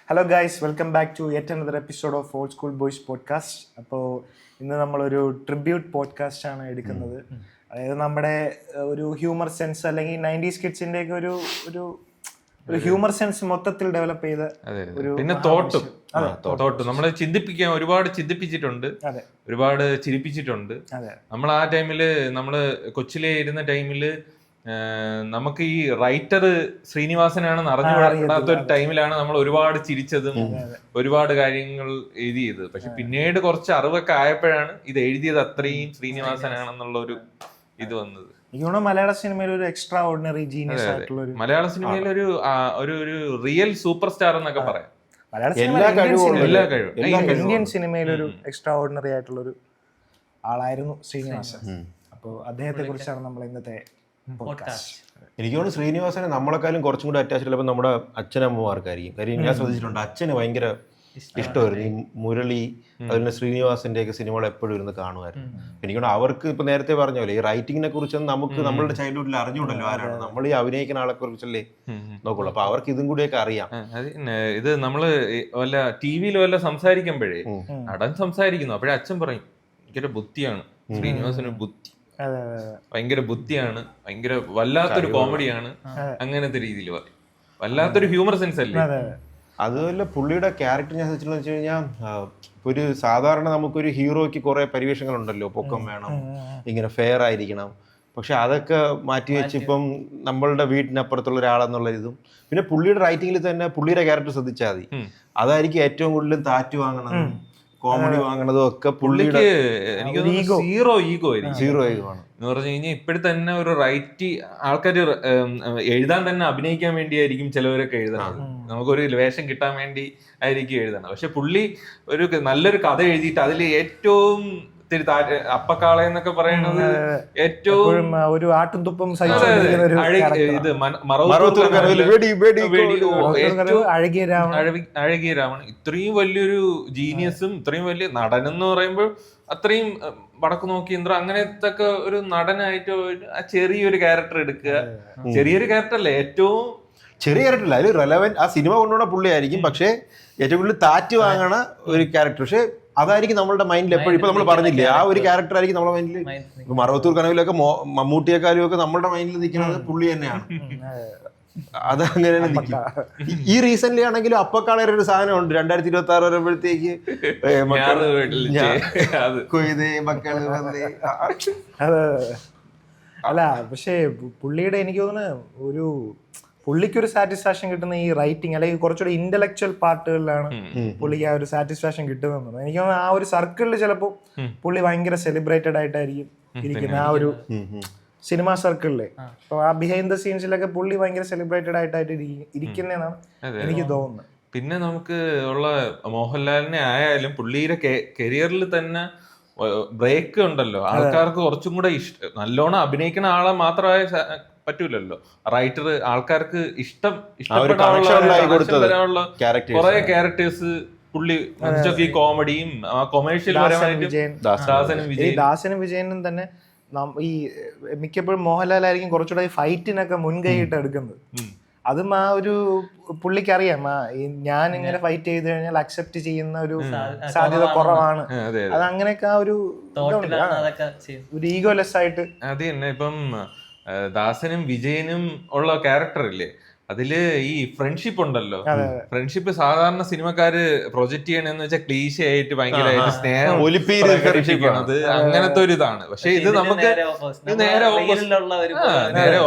Hello guys, welcome back to yet another episode of old school boys podcast. അപ്പോൾ ഇന്ന് നമ്മളൊരു tribute podcast ആണ് എടുക്കുന്നത്. അതായത് നമ്മുടെ ഒരു ഹ്യൂമർ സെൻസ് അല്ലെങ്കിൽ 90s കിഡ്സിൻ്റെ ഒക്കെ ഒരു ഹ്യൂമർ സെൻസ് മൊത്തത്തിൽ ഡെവലപ്പ് ചെയ്ത ഒരു പിന്നെ തോട്ടും നമ്മളെ ചിന്തിപ്പിക്കാൻ ഒരുപാട് ചിന്തിപ്പിച്ചിട്ടുണ്ട്, ഒരുപാട് ചിരിപ്പിച്ചിട്ടുണ്ട്. നമ്മൾ ആ ടൈമില് നമ്മള് കൊച്ചിലെ ഇരുന്ന ടൈമില് നമുക്ക് ഈ റൈറ്റർ ശ്രീനിവാസനാണെന്ന് അറിഞ്ഞുകൂടാത്ത ഒരു ടൈമിലാണ് നമ്മൾ ഒരുപാട് ചിരിച്ചതും ഒരുപാട് കാര്യങ്ങൾ എഴുതിയത്. പക്ഷെ പിന്നീട് കുറച്ച് അറിവൊക്കെ ആയപ്പോഴാണ് ഇത് എഴുതിയത് അത്രയും ശ്രീനിവാസനാണെന്നുള്ള ഒരു ഇത് വന്നത്. മലയാള സിനിമയിൽ ഒരു എക്സ്ട്രാ ഓർഡിനറി ജീനിയസ് ആയിട്ടുള്ള മലയാള സിനിമയിൽ ഒരു റിയൽ സൂപ്പർ സ്റ്റാർ എന്നൊക്കെ പറയാം. ഇന്ത്യൻ സിനിമയിൽ ഒരു എക്സ്ട്രാ ഓർഡിനറി ആയിട്ടുള്ള ഒരു ആളായിരുന്നു ശ്രീനിവാസൻ. അപ്പോൾ അദ്ദേഹത്തെ കുറിച്ചാണ് നമ്മൾ ഇന്നത്തെ പോഡ്കാസ്റ്റ്. എനിക്ക് തോന്നുന്നു ശ്രീനിവാസനെ നമ്മളെക്കാളും കുറച്ചും കൂടി അറ്റാച്ച്ഡ് ചിലപ്പോൾ നമ്മുടെ അച്ഛനമ്മമാർക്കായിരിക്കും. കാര്യം ഞാൻ ശ്രദ്ധിച്ചിട്ടുണ്ട്, അച്ഛന് ഭയങ്കര ഇഷ്ടമായിരുന്നു ഈ മുരളി, അതുപോലെ ശ്രീനിവാസന്റെ ഒക്കെ സിനിമകൾ എപ്പോഴും ഇരുന്ന് കാണുമായിരുന്നു. എനിക്കൊന്ന് അവർക്ക് ഇപ്പൊ നേരത്തെ പറഞ്ഞ പോലെ ഈ റൈറ്റിങ്ങിനെ കുറിച്ചൊന്നും നമുക്ക് നമ്മളുടെ ചൈൽഡ്ഹുഡിൽ അറിഞ്ഞുകൊണ്ടല്ലോ ആരാണ് നമ്മൾ ഈ അഭിനയിക്കുന്ന ആളെ കുറിച്ചല്ലേ നോക്കുള്ളൂ. അപ്പൊ അവർക്ക് ഇതും കൂടിയൊക്കെ അറിയാം. ഇത് നമ്മള് വല്ല ടിവിയിൽ വല്ല സംസാരിക്കുമ്പോഴേ നടൻ സംസാരിക്കുന്നു, അപ്പോഴേ അച്ഛൻ പറയും ഭയങ്കര ബുദ്ധിയാണ് ശ്രീനിവാസന്, ബുദ്ധി ഭയങ്കര ബുദ്ധിയാണ്, ഭയങ്കര വല്ലാത്തൊരു കോമഡിയാണ്, അങ്ങനത്തെ രീതിയിൽ പറയും. വല്ലാത്തൊരു ഹ്യൂമർ സെൻസ് അല്ലേ. അതുപോലെ പുള്ളിയുടെ ക്യാരക്ടർ ഞാൻ വെച്ചിട്ടുണ്ടെന്ന് വെച്ച് കഴിഞ്ഞാൽ, ഒരു സാധാരണ നമുക്കൊരു ഹീറോയ്ക്ക് കുറെ പരിവേഷങ്ങളുണ്ടല്ലോ, പൊക്കം വേണം, ഇങ്ങനെ ഫെയർ ആയിരിക്കണം. പക്ഷെ അതൊക്കെ മാറ്റി വെച്ച് ഇപ്പം നമ്മളുടെ വീട്ടിനപ്പുറത്തുള്ള ഒരാളെന്നുള്ള ഇതും, പിന്നെ പുള്ളിയുടെ റൈറ്റിങ്ങിൽ തന്നെ പുള്ളിയുടെ ക്യാരക്ടർ ശ്രദ്ധിച്ചാൽ മതി, അതായിരിക്കും ഏറ്റവും കൂടുതലും താറ്റ് വാങ്ങണതും കോമഡി വാങ്ങണതും ഒക്കെ പുള്ളിക്ക് സീറോ ഈഗോ ആണ് എന്ന് പറഞ്ഞു കഴിഞ്ഞാൽ. ഇപ്പോഴും തന്നെ ഒരു ആൾക്കാർ എഴുതാൻ തന്നെ അഭിനയിക്കാൻ വേണ്ടിയായിരിക്കും ചിലവരൊക്കെ എഴുതണം, നമുക്കൊരു വേഷം കിട്ടാൻ വേണ്ടി ആയിരിക്കും എഴുതണം. പക്ഷെ പുള്ളി ഒരു നല്ലൊരു കഥ എഴുതിയിട്ട് അതിൽ ഏറ്റവും അപ്പക്കാള എന്നൊക്കെ പറയുന്നത് ഏറ്റവും ഒരു ആട്ടും തുപ്പും അഴകിയ രാമൻ ഇത്രയും വലിയൊരു ജീനിയസും ഇത്രയും വലിയ നടനെന്ന് പറയുമ്പോൾ അത്രയും വടക്ക് നോക്കി യന്ത്രം അങ്ങനത്തെ ഒക്കെ ഒരു നടനായിട്ട് ചെറിയൊരു ക്യാരക്ടർ എടുക്കുക. ചെറിയൊരു ക്യാരക്ടർ അല്ലേ, ഏറ്റവും ചെറിയ ക്യാരക്ടർ അല്ല, അതിൽ റെലവന്റ് ആ സിനിമ കൊണ്ടുപോകുന്ന പുള്ളിയായിരിക്കും. പക്ഷെ ഏറ്റവും കൂടുതൽ താറ്റ് വാങ്ങണ ഒരു ക്യാരക്ടർ. പക്ഷെ അതായിരിക്കും നമ്മളുടെ മൈൻഡിൽ എപ്പോഴും. ഇപ്പൊ നമ്മൾ പറഞ്ഞില്ലേ, ആ ഒരു ക്യാരക്ടർ ആയിരിക്കും നമ്മുടെ മൈൻഡിൽ. മറവത്തൂർ കനവിലൊക്കെ മമ്മൂട്ടിയെക്കാരും ഒക്കെ നമ്മളുടെ മൈൻഡിൽ നിൽക്കുന്നത് പുള്ളി തന്നെയാണ്. അത് അങ്ങനെ നിൽക്കും. ഈ റീസെന്റ് ആണെങ്കിലും അപ്പക്കാളൊരു ഒരു സാധനം ഉണ്ട്, 2026 വരുമ്പോഴത്തേക്ക് അല്ല. പക്ഷേ പുള്ളിയുടെ എനിക്ക് തോന്നുന്നു പുള്ളിക്കൊരു സാറ്റിസ്ഫാക്ഷൻ കിട്ടുന്ന ഈ റൈറ്റിംഗ് അല്ലെങ്കിൽ കുറച്ചുകൂടി ഇന്റലക്ച്വൽ പാർട്ടുകളിലാണ് പുള്ളിക്ക് ആ ഒരു സാറ്റിസ്ഫാക്ഷൻ കിട്ടുന്നത്. എനിക്ക് തോന്നുന്നു ആ ഒരു സർക്കിളിൽ ചിലപ്പോൾ പുള്ളി ഭയങ്കര സെലിബ്രേറ്റഡ് ആയിട്ടായിരിക്കും ഇരിക്കുന്നത്, ആ ഒരു സിനിമാ സർക്കിളില്. അപ്പൊ ആ ബിഹൈൻഡ് ദ സീൻസിലൊക്കെ പുള്ളി ഭയങ്കര സെലിബ്രേറ്റഡ് ആയിട്ട് ഇരിക്കുന്നതാണ് എനിക്ക് തോന്നുന്നത്. പിന്നെ നമുക്ക് ഉള്ള മോഹൻലാലിനെ ആയാലും പുള്ളിയുടെ കരിയറിൽ തന്നെ ബ്രേക്ക് ഉണ്ടല്ലോ. ആൾക്കാർക്ക് കുറച്ചും കൂടെ നല്ലോണം അഭിനയിക്കുന്ന ആളെ മാത്രമായ പറ്റൂലല്ലോ. റൈറ്റർ ആൾക്കാർക്ക് ഇഷ്ടപ്പെടാനുള്ള കുറെ ക്യാരക്ടേഴ്സ് പുള്ളി ഈ കോമഡിയും കൊമേഴ്ഷ്യൽ ദാസനും വിജയനും തന്നെ ഈ മിക്കപ്പോഴും മോഹൻലാലായിരിക്കും കുറച്ചുകൂടെ ഫൈറ്റിനൊക്കെ മുൻകൈയിട്ട് എടുക്കുന്നത്. അതും ആ ഒരു പുള്ളിക്ക് അറിയാം, ഞാൻ ഇങ്ങനെ ഫൈറ്റ് ചെയ്ത് കഴിഞ്ഞാൽ അക്സെപ്റ്റ് ചെയ്യുന്ന ഒരു സാധ്യത കുറവാണ്. അത് അങ്ങനെയൊക്കെ ആ ഒരു ഈഗോലെസ് ആയിട്ട്. അത് തന്നെ ഇപ്പം ദാസനും വിജയനും ഉള്ള ക്യാരക്ടർ ഇല്ലേ, അതില് ഈ ഫ്രണ്ട്ഷിപ്പ് ഉണ്ടല്ലോ. ഫ്രണ്ട്ഷിപ്പ് സാധാരണ സിനിമക്കാര് പ്രൊജക്ട് ചെയ്യണെന്ന് വെച്ചാൽ ക്ലീശ ആയിട്ട് ഭയങ്കരമായിട്ട് സ്നേഹം പ്രകടിപ്പിക്കണത് അങ്ങനത്തെ ഒരു ഇതാണ്. പക്ഷെ ഇത് നമുക്ക് നേരെ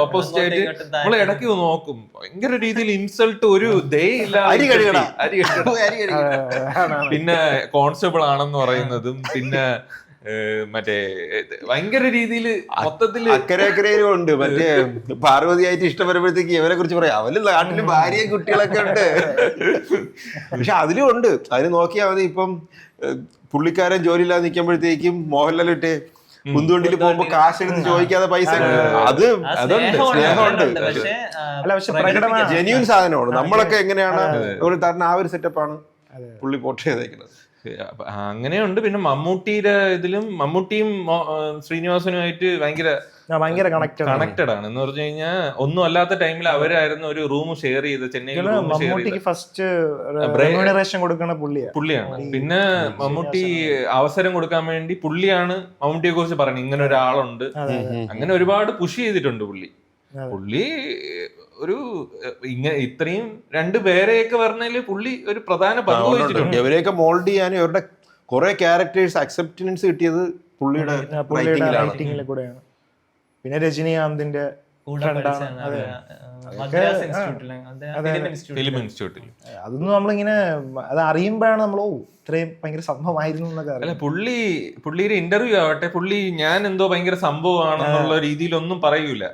ഓപ്പോസിറ്റ് ആയിട്ട് നമ്മൾ ഇടയ്ക്ക് നോക്കും, ഭയങ്കര രീതിയിൽ ഇൻസൾട്ട് ഒരു ദേ ഇല്ല. പിന്നെ കോൺസ്റ്റബിൾ ആണെന്ന് പറയുന്നതും, പിന്നെ മറ്റേ ഭയങ്കര രീതിയിൽ മൊത്തത്തില് അക്കരയിലും ഉണ്ട്. മറ്റേ പാർവതിയായിട്ട് ഇഷ്ടം വരുമ്പോഴത്തേക്ക് ഇവരെ കുറിച്ച് പറയാം, അവര് നാട്ടില് ഭാര്യയും കുട്ടികളൊക്കെ ഉണ്ട്. പക്ഷെ അതിലും ഉണ്ട്, അതിന് നോക്കിയാൽ മതി. ഇപ്പം പുള്ളിക്കാരൻ ജോലിയില്ലാതെ നിൽക്കുമ്പോഴത്തേക്കും മോഹൻലാൽ ഇട്ട് കുന്തുവണ്ടിയിൽ പോകുമ്പോ കാശ് എടുത്ത് ചോദിക്കാതെ പൈസ, അതുണ്ട്, സ്നേഹമുണ്ട്. ജെന്യൂൻ സാധനമാണ്. നമ്മളൊക്കെ എങ്ങനെയാണ് തരുന്ന ആ ഒരു സെറ്റപ്പാണ് പുള്ളി പോർട്രേ ചെയ്തേക്കുന്നത്. അങ്ങനെയുണ്ട്. പിന്നെ മമ്മൂട്ടിയുടെ ഇതിലും മമ്മൂട്ടിയും ശ്രീനിവാസനുമായിട്ട് ഭയങ്കര കണക്റ്റഡ് ആണ്. എന്ന് പറഞ്ഞു കഴിഞ്ഞാൽ ഒന്നും അല്ലാത്ത ടൈമിൽ അവരായിരുന്നു ഒരു റൂം ഷെയർ ചെയ്ത്, ചെന്നൈയിൽ റൂം ഷെയർ മമ്മൂട്ടിക്ക് ഫസ്റ്റ് റെമ്യൂണറേഷൻ കൊടുക്കുന്ന പുള്ളിയാണ്. പിന്നെ മമ്മൂട്ടി അവസരം കൊടുക്കാൻ വേണ്ടി പുള്ളിയാണ് മമ്മൂട്ടിയെ കുറിച്ച് പറയുന്നത്, ഇങ്ങനെ ഒരാളുണ്ട്. അങ്ങനെ ഒരുപാട് പുഷ് ചെയ്തിട്ടുണ്ട് പുള്ളി ഒരു ഇത്രയും രണ്ടുപേരെയൊക്കെ പറഞ്ഞതില് പുള്ളി ഒരു പ്രധാന പങ്ക് വഹിച്ചിട്ടുണ്ട്. ഇവരെയൊക്കെ മോൾഡ് ചെയ്യാനും ഇവരുടെ കുറെ ക്യാരക്ടേഴ്സ് അക്സെപ്റ്റൻസ് കിട്ടിയത് പുള്ളിയുടെ റൈറ്റിംഗിൽ കൂടെയാണ്. പിന്നെ രജനീകാന്തിന്റെ ഫിലിം ഇൻസ്റ്റിറ്റ്യൂട്ടിൽ അതൊന്നും നമ്മളിങ്ങനെ അത് അറിയുമ്പോഴാണ് നമ്മൾ ഇത്രയും ഭയങ്കര സംഭവമായിരുന്നു എന്നൊക്കെ. അല്ല, പുള്ളിയുടെ ഇന്റർവ്യൂ ആവട്ടെ, പുള്ളി ഞാൻ എന്തോ ഭയങ്കര സംഭവമാണെന്നുള്ള രീതിയിലൊന്നും പറയൂല.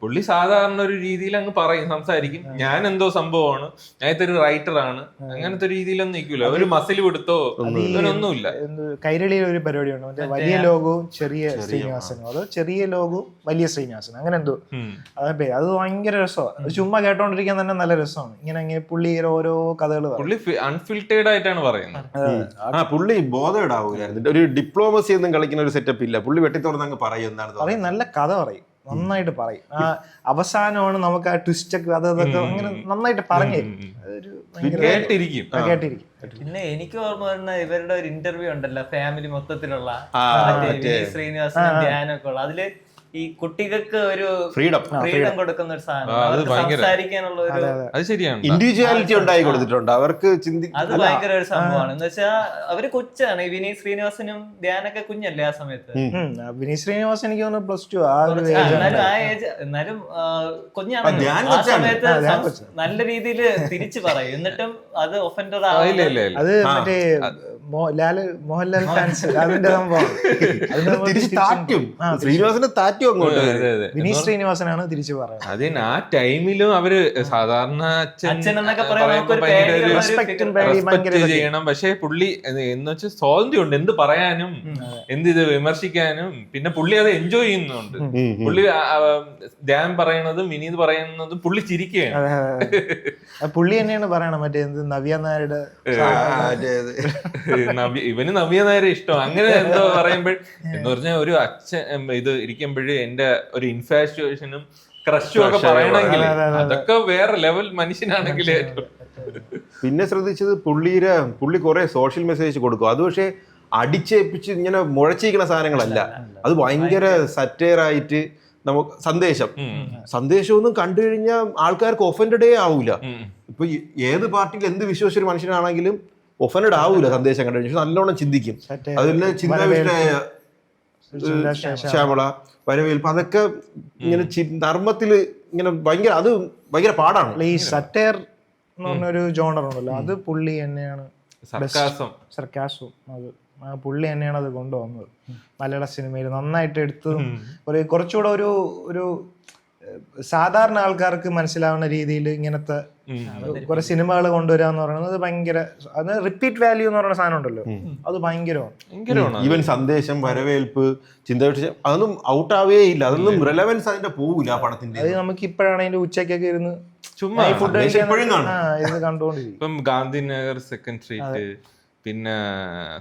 പുള്ളി സാധാരണ ഒരു രീതിയിൽ അങ്ങ് സംസാരിക്കും, ഞാൻ എന്തോ സംഭവമാണ്, ഞാൻ ഇതൊരു റൈറ്ററാണ്, അങ്ങനത്തെ ഒരു രീതിയിലൊന്നും നിൽക്കൂല. ഒരു മസിൽ കൊടുത്തോ ഒന്നുമില്ല. കൈരളിയിൽ ഒരു പരിപാടിയുണ്ട്, മറ്റേ വലിയ ലോകവും ചെറിയ ശ്രീനിവാസനും, അതോ ചെറിയ ലോകവും വലിയ ശ്രീനിവാസനും, അങ്ങനെ എന്തോ അതെ. അത് ഭയങ്കര രസമാണ്, ചുമ്മാ കേട്ടോണ്ടിരിക്കാൻ തന്നെ നല്ല രസമാണ്. ഇങ്ങനെ പുള്ളി ഓരോ കഥകൾ പുള്ളി അൺഫിൽറ്റേർഡ് ആയിട്ടാണ് പറയുന്നത്. പുള്ളി ബോധേഡാവൂലായിരുന്നു. ഒരു ഡിപ്ലോമസി ഒന്നും കളിക്കുന്ന ഒരു സെറ്റപ്പ് ഇല്ല. പുള്ളി വെട്ടി തുറന്ന് അങ്ങ് പറയും, എന്താണ് നല്ല കഥ പറയും, നന്നായിട്ട് പറയും. ആ അവസാനമാണ് നമുക്ക് ആ ട്വിസ്റ്റ് ഒക്കെ അതൊക്കെ അങ്ങനെ നന്നായിട്ട് പറഞ്ഞു കേട്ടിരിക്കും. പിന്നെ എനിക്ക് ഓർമ്മ വരുന്ന ഇവരുടെ ഒരു ഇന്റർവ്യൂ ഉണ്ടല്ലോ, ഫാമിലി മൊത്തത്തിലുള്ള ശ്രീനിവാസനും ധ്യാനൊക്കെ ഉള്ള, അതില് ഈ കുട്ടികൾക്ക് ഒരു ഫ്രീഡം കൊടുക്കുന്ന ഒരു സാധനം, സംസാരിക്കാനുള്ള ഒരു അത് ശരിയാണ്, ഇൻഡിവിജ്വാലിറ്റി ഉണ്ടായി കൊടുത്തിട്ടുണ്ട് അവർക്ക്. അത് ഭയങ്കര ഒരു സംഭവമാണ്. എന്ന് വെച്ചാൽ അവര് കൊച്ചാണ്, ഈ വിനീത് ശ്രീനിവാസനും ധ്യാനൊക്കെ കുഞ്ഞല്ലേ ആ സമയത്ത്. വിനീത് ശ്രീനിവാസൻ എനിക്ക് തോന്നുന്നു +2 എന്നാലും ആ ഏജ്, എന്നാലും കുഞ്ഞാണ് ആ സമയത്ത്. നല്ല രീതിയിൽ തിരിച്ചു പറയും, എന്നിട്ടും അത് ഒഫൻഡർ ആവില്ല. അത് മറ്റേ മോഹൻലാൽ ഫാൻസ് അതിന്റെ സംഭവം. ശ്രീനിവാസന്റെ താറ്റും അങ്ങോട്ട് വിനീത് ശ്രീനിവാസനാണ് തിരിച്ചു പറയുന്നത്. അതിന് ആ ടൈമിലും അവര് സാധാരണ അച്ഛൻ എന്നൊക്കെ ചെയ്യണം. പക്ഷെ പുള്ളി എന്ന് വെച്ചാൽ സ്വാതന്ത്ര്യം ഉണ്ട്, എന്ത് പറയാനും ഇത് വിമർശിക്കാനും. പിന്നെ പുള്ളി അത് എൻജോയ് ചെയ്യുന്നുണ്ട്. പുള്ളി ധ്യാൻ പറയണതും വിനീത് പറയുന്നതും പുള്ളി ചിരിക്കുകയാണ്. പുള്ളി തന്നെയാണ് പറയണത്, മറ്റേ നവ്യ നായരുടെ ഇവന് നവ്യ നായരെ ഇഷ്ടം, അങ്ങനെ എന്തോ പറയുമ്പോൾ എന്ന് പറഞ്ഞാൽ ഒരു അച്ഛൻ ഇത് ഇരിക്കുമ്പോഴേ എന്റെ ഒരു ഇൻഫാച്യുവേഷനും ക്രഷും ഒക്കെ പറയണമെങ്കിൽ അതൊക്കെ വേറെ ലെവൽ മനുഷ്യനാണെങ്കിൽ. പിന്നെ ശ്രദ്ധിച്ചത് പുള്ളി കുറെ സോഷ്യൽ മെസ്സേജ് കൊടുക്കും. അത് പക്ഷെ അടിച്ചേപ്പിച്ച് ഇങ്ങനെ മുഴച്ചിരിക്കുന്ന സാധനങ്ങളല്ല, അത് ഭയങ്കര സറ്റയറായിട്ട് നമുക്ക് സന്ദേശമൊന്നും കണ്ടു കഴിഞ്ഞാൽ ആൾക്കാർക്ക് ഒഫൻഡഡേ ആവൂല. ഇപ്പൊ ഏത് പാർട്ടിയിൽ എന്ത് വിശ്വസിച്ചൊരു മനുഷ്യനാണെങ്കിലും ഒഫൻഡഡ് ആവൂല സന്ദേശം കണ്ടു കഴിഞ്ഞാൽ, നല്ലോണം ചിന്തിക്കും. അതിലെ ചിന്താവിഷ്ടയായ ശ്യാമള, വരവേൽപ്പ്, അതൊക്കെ ഇങ്ങനെ നർമ്മത്തില് ഇങ്ങനെ ഭയങ്കര പാടാണ്. ഈ സറ്റയർ എന്ന് പറഞ്ഞൊരു ജോണർ ഉണ്ടല്ലോ, അത് പുള്ളി തന്നെയാണ്, സർക്കാസും അത് പുള്ളി തന്നെയാണ് അത് കൊണ്ടുവന്നത്. മലയാള സിനിമയിൽ നന്നായിട്ട് എടുത്തതും കുറച്ചുകൂടെ ഒരു സാധാരണ ആൾക്കാർക്ക് മനസ്സിലാവുന്ന രീതിയിൽ ഇങ്ങനത്തെ കുറെ സിനിമകൾ കൊണ്ടുവരാന്ന് പറയുന്നത് ഭയങ്കര, അത് റിപ്പീറ്റ് വാല്യൂ എന്ന് പറയുന്ന സാധനം ഉണ്ടല്ലോ, അത് ഭയങ്കരമാണ്. ഈവൻ സന്ദേശം, വരവേൽപ്പ്, ചിന്താവിഷയം, അതൊന്നും ഔട്ട് ആവേ ഇല്ല, അതൊന്നും റെലവൻസ് അതിന്റെ പോവില്ല ആ പടത്തിന്റെ. അത് നമുക്ക് ഇപ്പോഴാണ് അതിന്റെ ഉച്ചക്കൊക്കെ ഇരുന്ന് ചുമ്മാ ഫുഡ് കണ്ടുകൊണ്ടിരിക്കും. ഇപ്പം ഗാന്ധിനഗർ സെക്കൻഡ് സ്ട്രീറ്റ്, പിന്നെ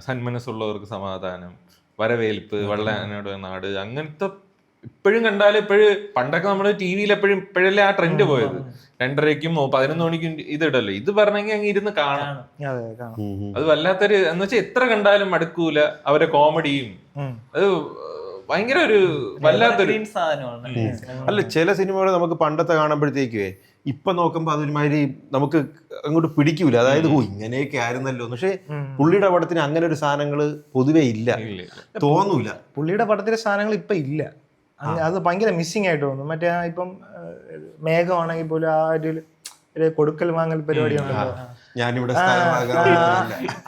സന്മനസ്സുള്ളവർക്ക് സമാധാനം, വരവേൽപ്പ്, വള്ളനാട് നാട്, അങ്ങനത്തെ ഇപ്പോഴും കണ്ടാലും പണ്ടൊക്കെ നമ്മള് ടിവിയിൽ ഇപ്പോഴല്ലേ ആ ട്രെൻഡ് പോയത്, 2:30ക്കും 11 മണിക്കും ഇത് ഇടല്ലോ. ഇത് പറഞ്ഞെങ്കിൽ അങ്ങ് ഇരുന്ന് കാണാം. അത് വല്ലാത്തൊരു എന്ന് വെച്ചാൽ എത്ര കണ്ടാലും മടുക്കൂല. അവരെ കോമഡിയും അത് ഭയങ്കര ഒരു വല്ലാത്തൊരു സാധനമാണ്. അല്ല, ചില സിനിമകൾ നമുക്ക് പണ്ടത്തെ കാണുമ്പോഴത്തേക്കേ ഇപ്പൊ നോക്കുമ്പോ അതൊരുമാതിരി നമുക്ക് അങ്ങോട്ട് പിടിക്കൂല. അതായത് ഇങ്ങനെയൊക്കെ ആയിരുന്നല്ലോ. പക്ഷെ പുള്ളിയുടെ പടത്തിന് അങ്ങനെ ഒരു സാധനങ്ങള് പൊതുവെ ഇല്ല, തോന്നൂല. പുള്ളിയുടെ പടത്തിലെ സാധനങ്ങൾ ഇപ്പൊ ഇല്ല, അത് ഭയങ്കര മിസ്സിങ് ആയിട്ട് തോന്നുന്നു. മറ്റേ ഇപ്പം മേഘമാണെങ്കിൽ പോലും ആ ഒരു കൊടുക്കൽ വാങ്ങൽ പരിപാടി ഉണ്ടല്ലോ,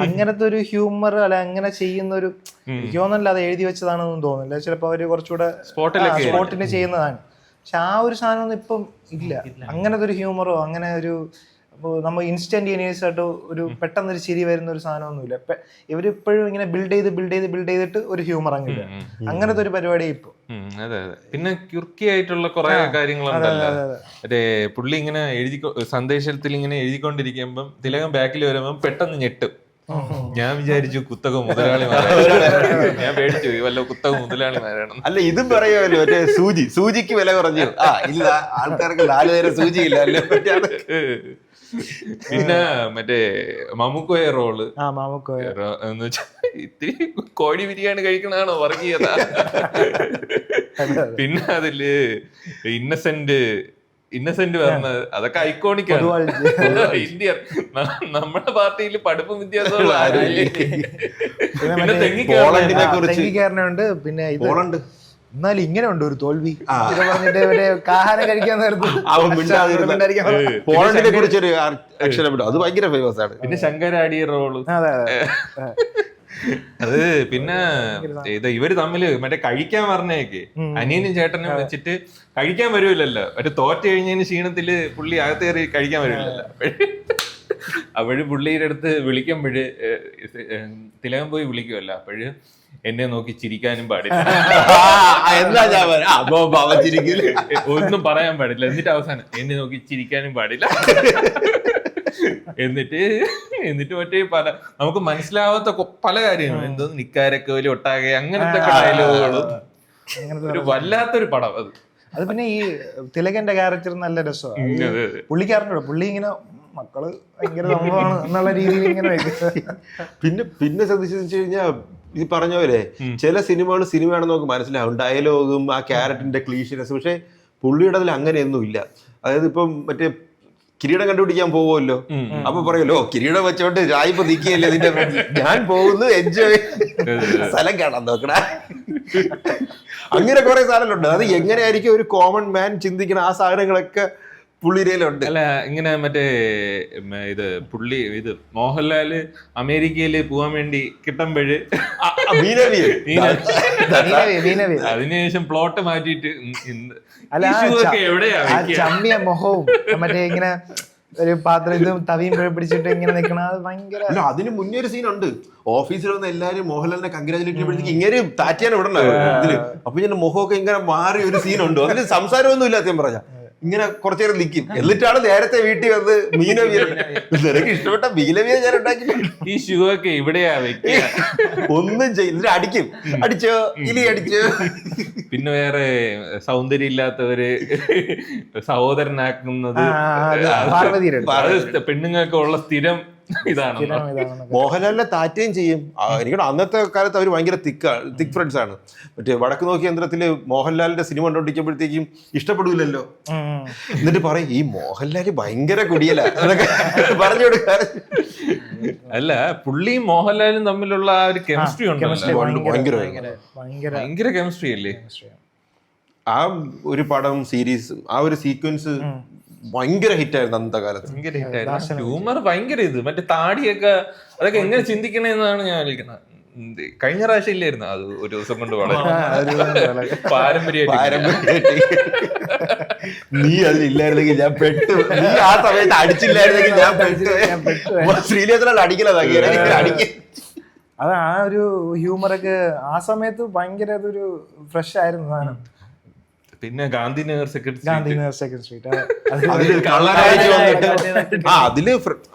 അങ്ങനത്തെ ഒരു ഹ്യൂമർ അല്ല അങ്ങനെ ചെയ്യുന്ന ഒരു, എനിക്ക് തോന്നുന്നില്ല അത് എഴുതി വെച്ചതാണെന്നൊന്നും തോന്നുന്നില്ല. ചിലപ്പോ അവര് കുറച്ചുകൂടെ സ്പോട്ടിന് ചെയ്യുന്നതാണ്. പക്ഷെ ആ ഒരു സാധനമൊന്നും ഇപ്പം ഇല്ല. അങ്ങനത്തെ ഒരു ഹ്യൂമറോ അങ്ങനെ ഒരു നമ്മൾ ഇൻസ്റ്റന്റേനിയസ് ആയിട്ട് ഒരു പെട്ടെന്നൊരു ചിരി വരുന്ന ഒരു സാധനമൊന്നുമില്ല. ഇവരിപ്പോഴും ഇങ്ങനെ ബിൽഡ് ചെയ്തിട്ട് ഒരു ഹ്യൂമർ അങ്ങില്ല, അങ്ങനത്തെ ഒരു പരിപാടി ഇപ്പൊ. അതെ അതെ. പിന്നെ ക്യുർക്കി ആയിട്ടുള്ള കുറെ കാര്യങ്ങളുണ്ടല്ലോ. മറ്റേ പുള്ളി ഇങ്ങനെ സന്ദേശത്തിൽ ഇങ്ങനെ എഴുതിക്കൊണ്ടിരിക്കുമ്പം തിലകം ബാക്കിൽ വരുമ്പം പെട്ടെന്ന് ഞെട്ടും. ഞാൻ വിചാരിച്ചു കുത്തക മുതലാളിമാരെ, ഞാൻ പേടിച്ചു വല്ല കുത്തക മുതലാളിമാരാണ്. അല്ല ഇതും പറയുമല്ലോ മറ്റേ സൂചിക്ക് വില കുറഞ്ഞു. ഇല്ല, ആൾക്കാർക്ക് 4 നേരം സൂചി ഇല്ല അല്ലേ. പിന്നെ മറ്റേ മമ്മൂക്കോയ റോള് മാമുക്കോയ എന്ന് വെച്ചാ ഇത്തിരി കോഴി ബിരിയാണി കഴിക്കണതാണോ വർഗീയത. പിന്നെ അതില് ഇന്നസെന്റ് പറഞ്ഞത് അതൊക്കെ ഐക്കോണിക് ആണ്. ഇന്ത്യ നമ്മുടെ പാർട്ടിയിൽ പഠിപ്പും വിദ്യാഭ്യാസമുള്ള ആരുമില്ല. പിന്നെ തെങ്ങിക്കാരനുണ്ട്. പിന്നെ പോളണ്ട്. എന്നാലും ഇങ്ങനെ ഉണ്ട് ഒരു തോൽവി പറഞ്ഞിട്ട് ഇവരെ ആഹാരം കഴിക്കാൻ പോളണ്ടിനെ കുറിച്ചൊരു അക്ഷരപ്പെട്ടു, അത് ഭയങ്കര ഫേമസ് ആണ്. പിന്നെ ശങ്കരാടിയ റോള് അത്. പിന്നെ ഇവര് തമ്മില് മറ്റേ കഴിക്കാൻ പറഞ്ഞേക്ക് അനിയനും ചേട്ടനും വെച്ചിട്ട് കഴിക്കാൻ വരുമല്ലോ. മറ്റേ തോറ്റ കഴിഞ്ഞതിന് ക്ഷീണത്തില് പുള്ളി അകത്ത് കയറി കഴിക്കാൻ വരുമല്ലോ. അപ്പോഴും പുള്ളിയുടെ അടുത്ത് വിളിക്കുമ്പോഴ് തിലകം പോയി വിളിക്കുമല്ലോ. അപ്പോഴ് എന്നെ നോക്കി ചിരിക്കാനും പാടില്ല, ഒന്നും പറയാൻ പാടില്ല. എന്നിട്ട് അവസാനം എന്നെ നോക്കി ചിരിക്കാനും പാടില്ല. എന്നിട്ട് മറ്റേ നമുക്ക് മനസ്സിലാവാത്ത പല കാര്യങ്ങളും, എന്തോ നിക്കാരൊക്കെ വലിയ ഒട്ടാകെ അങ്ങനത്തെ ഡയലോഗുകളും. ഒരു വല്ലാത്തൊരു പടം അത്. അത് പിന്നെ ഈ തിലകന്റെ ക്യാരക്ടർ നല്ല രസമാണ്. പുള്ളിക്കാരനോട് പുള്ളി ഇങ്ങനെ മക്കള് ഭയങ്കര സംഭവമാണ് എന്നുള്ള രീതിയിൽ ഇങ്ങനെ പിന്നെ ശ്രദ്ധിച്ചു കഴിഞ്ഞാൽ ഈ പറഞ്ഞ പോലെ ചില സിനിമകൾ സിനിമയാണെന്ന് നമുക്ക് മനസ്സിലാവും, ഡയലോഗും ആ ക്യാരക്ടറിന്റെ ക്ലീഷിനെസ്. പക്ഷെ പുള്ളിയുടെ അതിൽ അങ്ങനെയൊന്നും ഇല്ല. അതായത് ഇപ്പം മറ്റേ കിരീടം കണ്ടുപിടിക്കാൻ പോവുമല്ലോ, അപ്പൊ പറയുമല്ലോ കിരീടം വെച്ചോണ്ട് രായിപ്പ് നിൽക്കുകയല്ലേ അതിന്റെ ഞാൻ പോകുന്നു, എൻജോയ്, സ്ഥലം കാണാൻ നോക്കണ. അങ്ങനെ കുറെ സാധനങ്ങളുണ്ട്. അത് എങ്ങനെയായിരിക്കും ഒരു കോമൺ മാൻ ചിന്തിക്കണം, ആ സാധനങ്ങളൊക്കെ പുള്ളിയിലുണ്ട്. അല്ല ഇങ്ങനെ മറ്റേ മോഹൻലാല് അമേരിക്കയില് പോവാൻ വേണ്ടി കിട്ടുമ്പോഴ് അതിനുശേഷം പ്ലോട്ട് മാറ്റിയിട്ട് എവിടെയാ ചമ്മിയ മുഖവും മറ്റേ ഇങ്ങനെ ഒരു പാത്രം ഇതും തവിയും പിടിച്ചിട്ട് ഇങ്ങനെ നിൽക്കണം. അത് ഭയങ്കര. അല്ല അതിന് മുന്നേ ഒരു സീനുണ്ട്. ഓഫീസിൽ വന്ന് എല്ലാരും മോഹൻലാലിനെ കൺഗ്രാജുലേറ്റ് ചെയ്യുമ്പോഴത്തേക്ക് ഇങ്ങനെ താറ്റിയാണ് ഇവിടെ ഇതില്. അപ്പൊ ഇങ്ങനെ മുഖമൊക്കെ ഇങ്ങനെ മാറിയ ഒരു സീനുണ്ട്. അതിന് സംസാരമൊന്നും ഇല്ല സത്യം പറഞ്ഞ. ഇങ്ങനെ കുറച്ചു നേരം നിൽക്കും. എന്നിട്ടാണ് നേരത്തെ വീട്ടിൽ വന്ന് നിനക്ക് ഇഷ്ടപ്പെട്ട മീനവിയെ ഞാൻ ഉണ്ടാക്കി. ഈ ഷൂ ഒക്കെ ഇവിടെയാ വെക്കുക, ഒന്നും ചെയ്യും, അടിക്കും, അടിച്ചോ ഇലി അടിച്ചോ. പിന്നെ വേറെ സൗന്ദര്യം ഇല്ലാത്തവര് സഹോദരനാക്കുന്നത് പെണ്ണുങ്ങൾക്ക് ഉള്ള സ്ഥിരം ഇതാണ്. മോഹൻലാലിനെ താറ്റുകയും ചെയ്യും. എനിക്ക് അന്നത്തെ കാലത്ത് അവർ ഭയങ്കര തിക്ക് ഫ്രണ്ട്സ് ആണ്. മറ്റേ വടക്ക് നോക്കി യന്ത്രത്തില് മോഹൻലാലിന്റെ സിനിമ കണ്ടോണ്ടിരിക്കുമ്പോഴത്തേക്കും ഇഷ്ടപ്പെടൂലല്ലോ. എന്നിട്ട് പറയും ഈ മോഹൻലാല് ഭയങ്കര കുടിയല പറഞ്ഞു കൊടുക്കാൻ. അല്ല പുള്ളിയും മോഹൻലാലും തമ്മിലുള്ള ആ ഒരു കെമിസ്ട്രി ഭയങ്കര കെമിസ്ട്രി അല്ലേ. ആ ഒരു പടം സീരീസ് ആ ഒരു സീക്വൻസ് ഭയങ്കര ഹിറ്റായിരുന്നു അന്നത്തെ കാലത്ത്. ഭയങ്കര ഹിറ്റായിരുന്നു. ഹ്യൂമർ ഭയങ്കര ഇത് മറ്റേ താടിയൊക്കെ അതൊക്കെ എങ്ങനെ ചിന്തിക്കണേന്നാണ് ഞാൻ ആലോചിക്കുന്നത്. കഴിഞ്ഞ പ്രാവശ്യം ഇല്ലായിരുന്നു അത് ഒരു ദിവസം കൊണ്ട് വളരെ പാരമ്പര്യമായിട്ട്. നീ അതിലില്ലായിരുന്നെങ്കിൽ ഞാൻ പെട്ടു, നീ ആ സമയത്ത് അടിച്ചില്ലായിരുന്നെങ്കിൽ ഞാൻ പെട്ടു. ശ്രീലേന്ദ്രൻ അടിക്കലതാക്കി. അത് ആ ഒരു ഹ്യൂമറൊക്കെ ആ സമയത്ത് ഭയങ്കര അതൊരു ഫ്രഷ് ആയിരുന്നു സാധനം. പിന്നെ ഗാന്ധിനഗർ സെക്കൻഡ് സ്ട്രീറ്റ് അതില്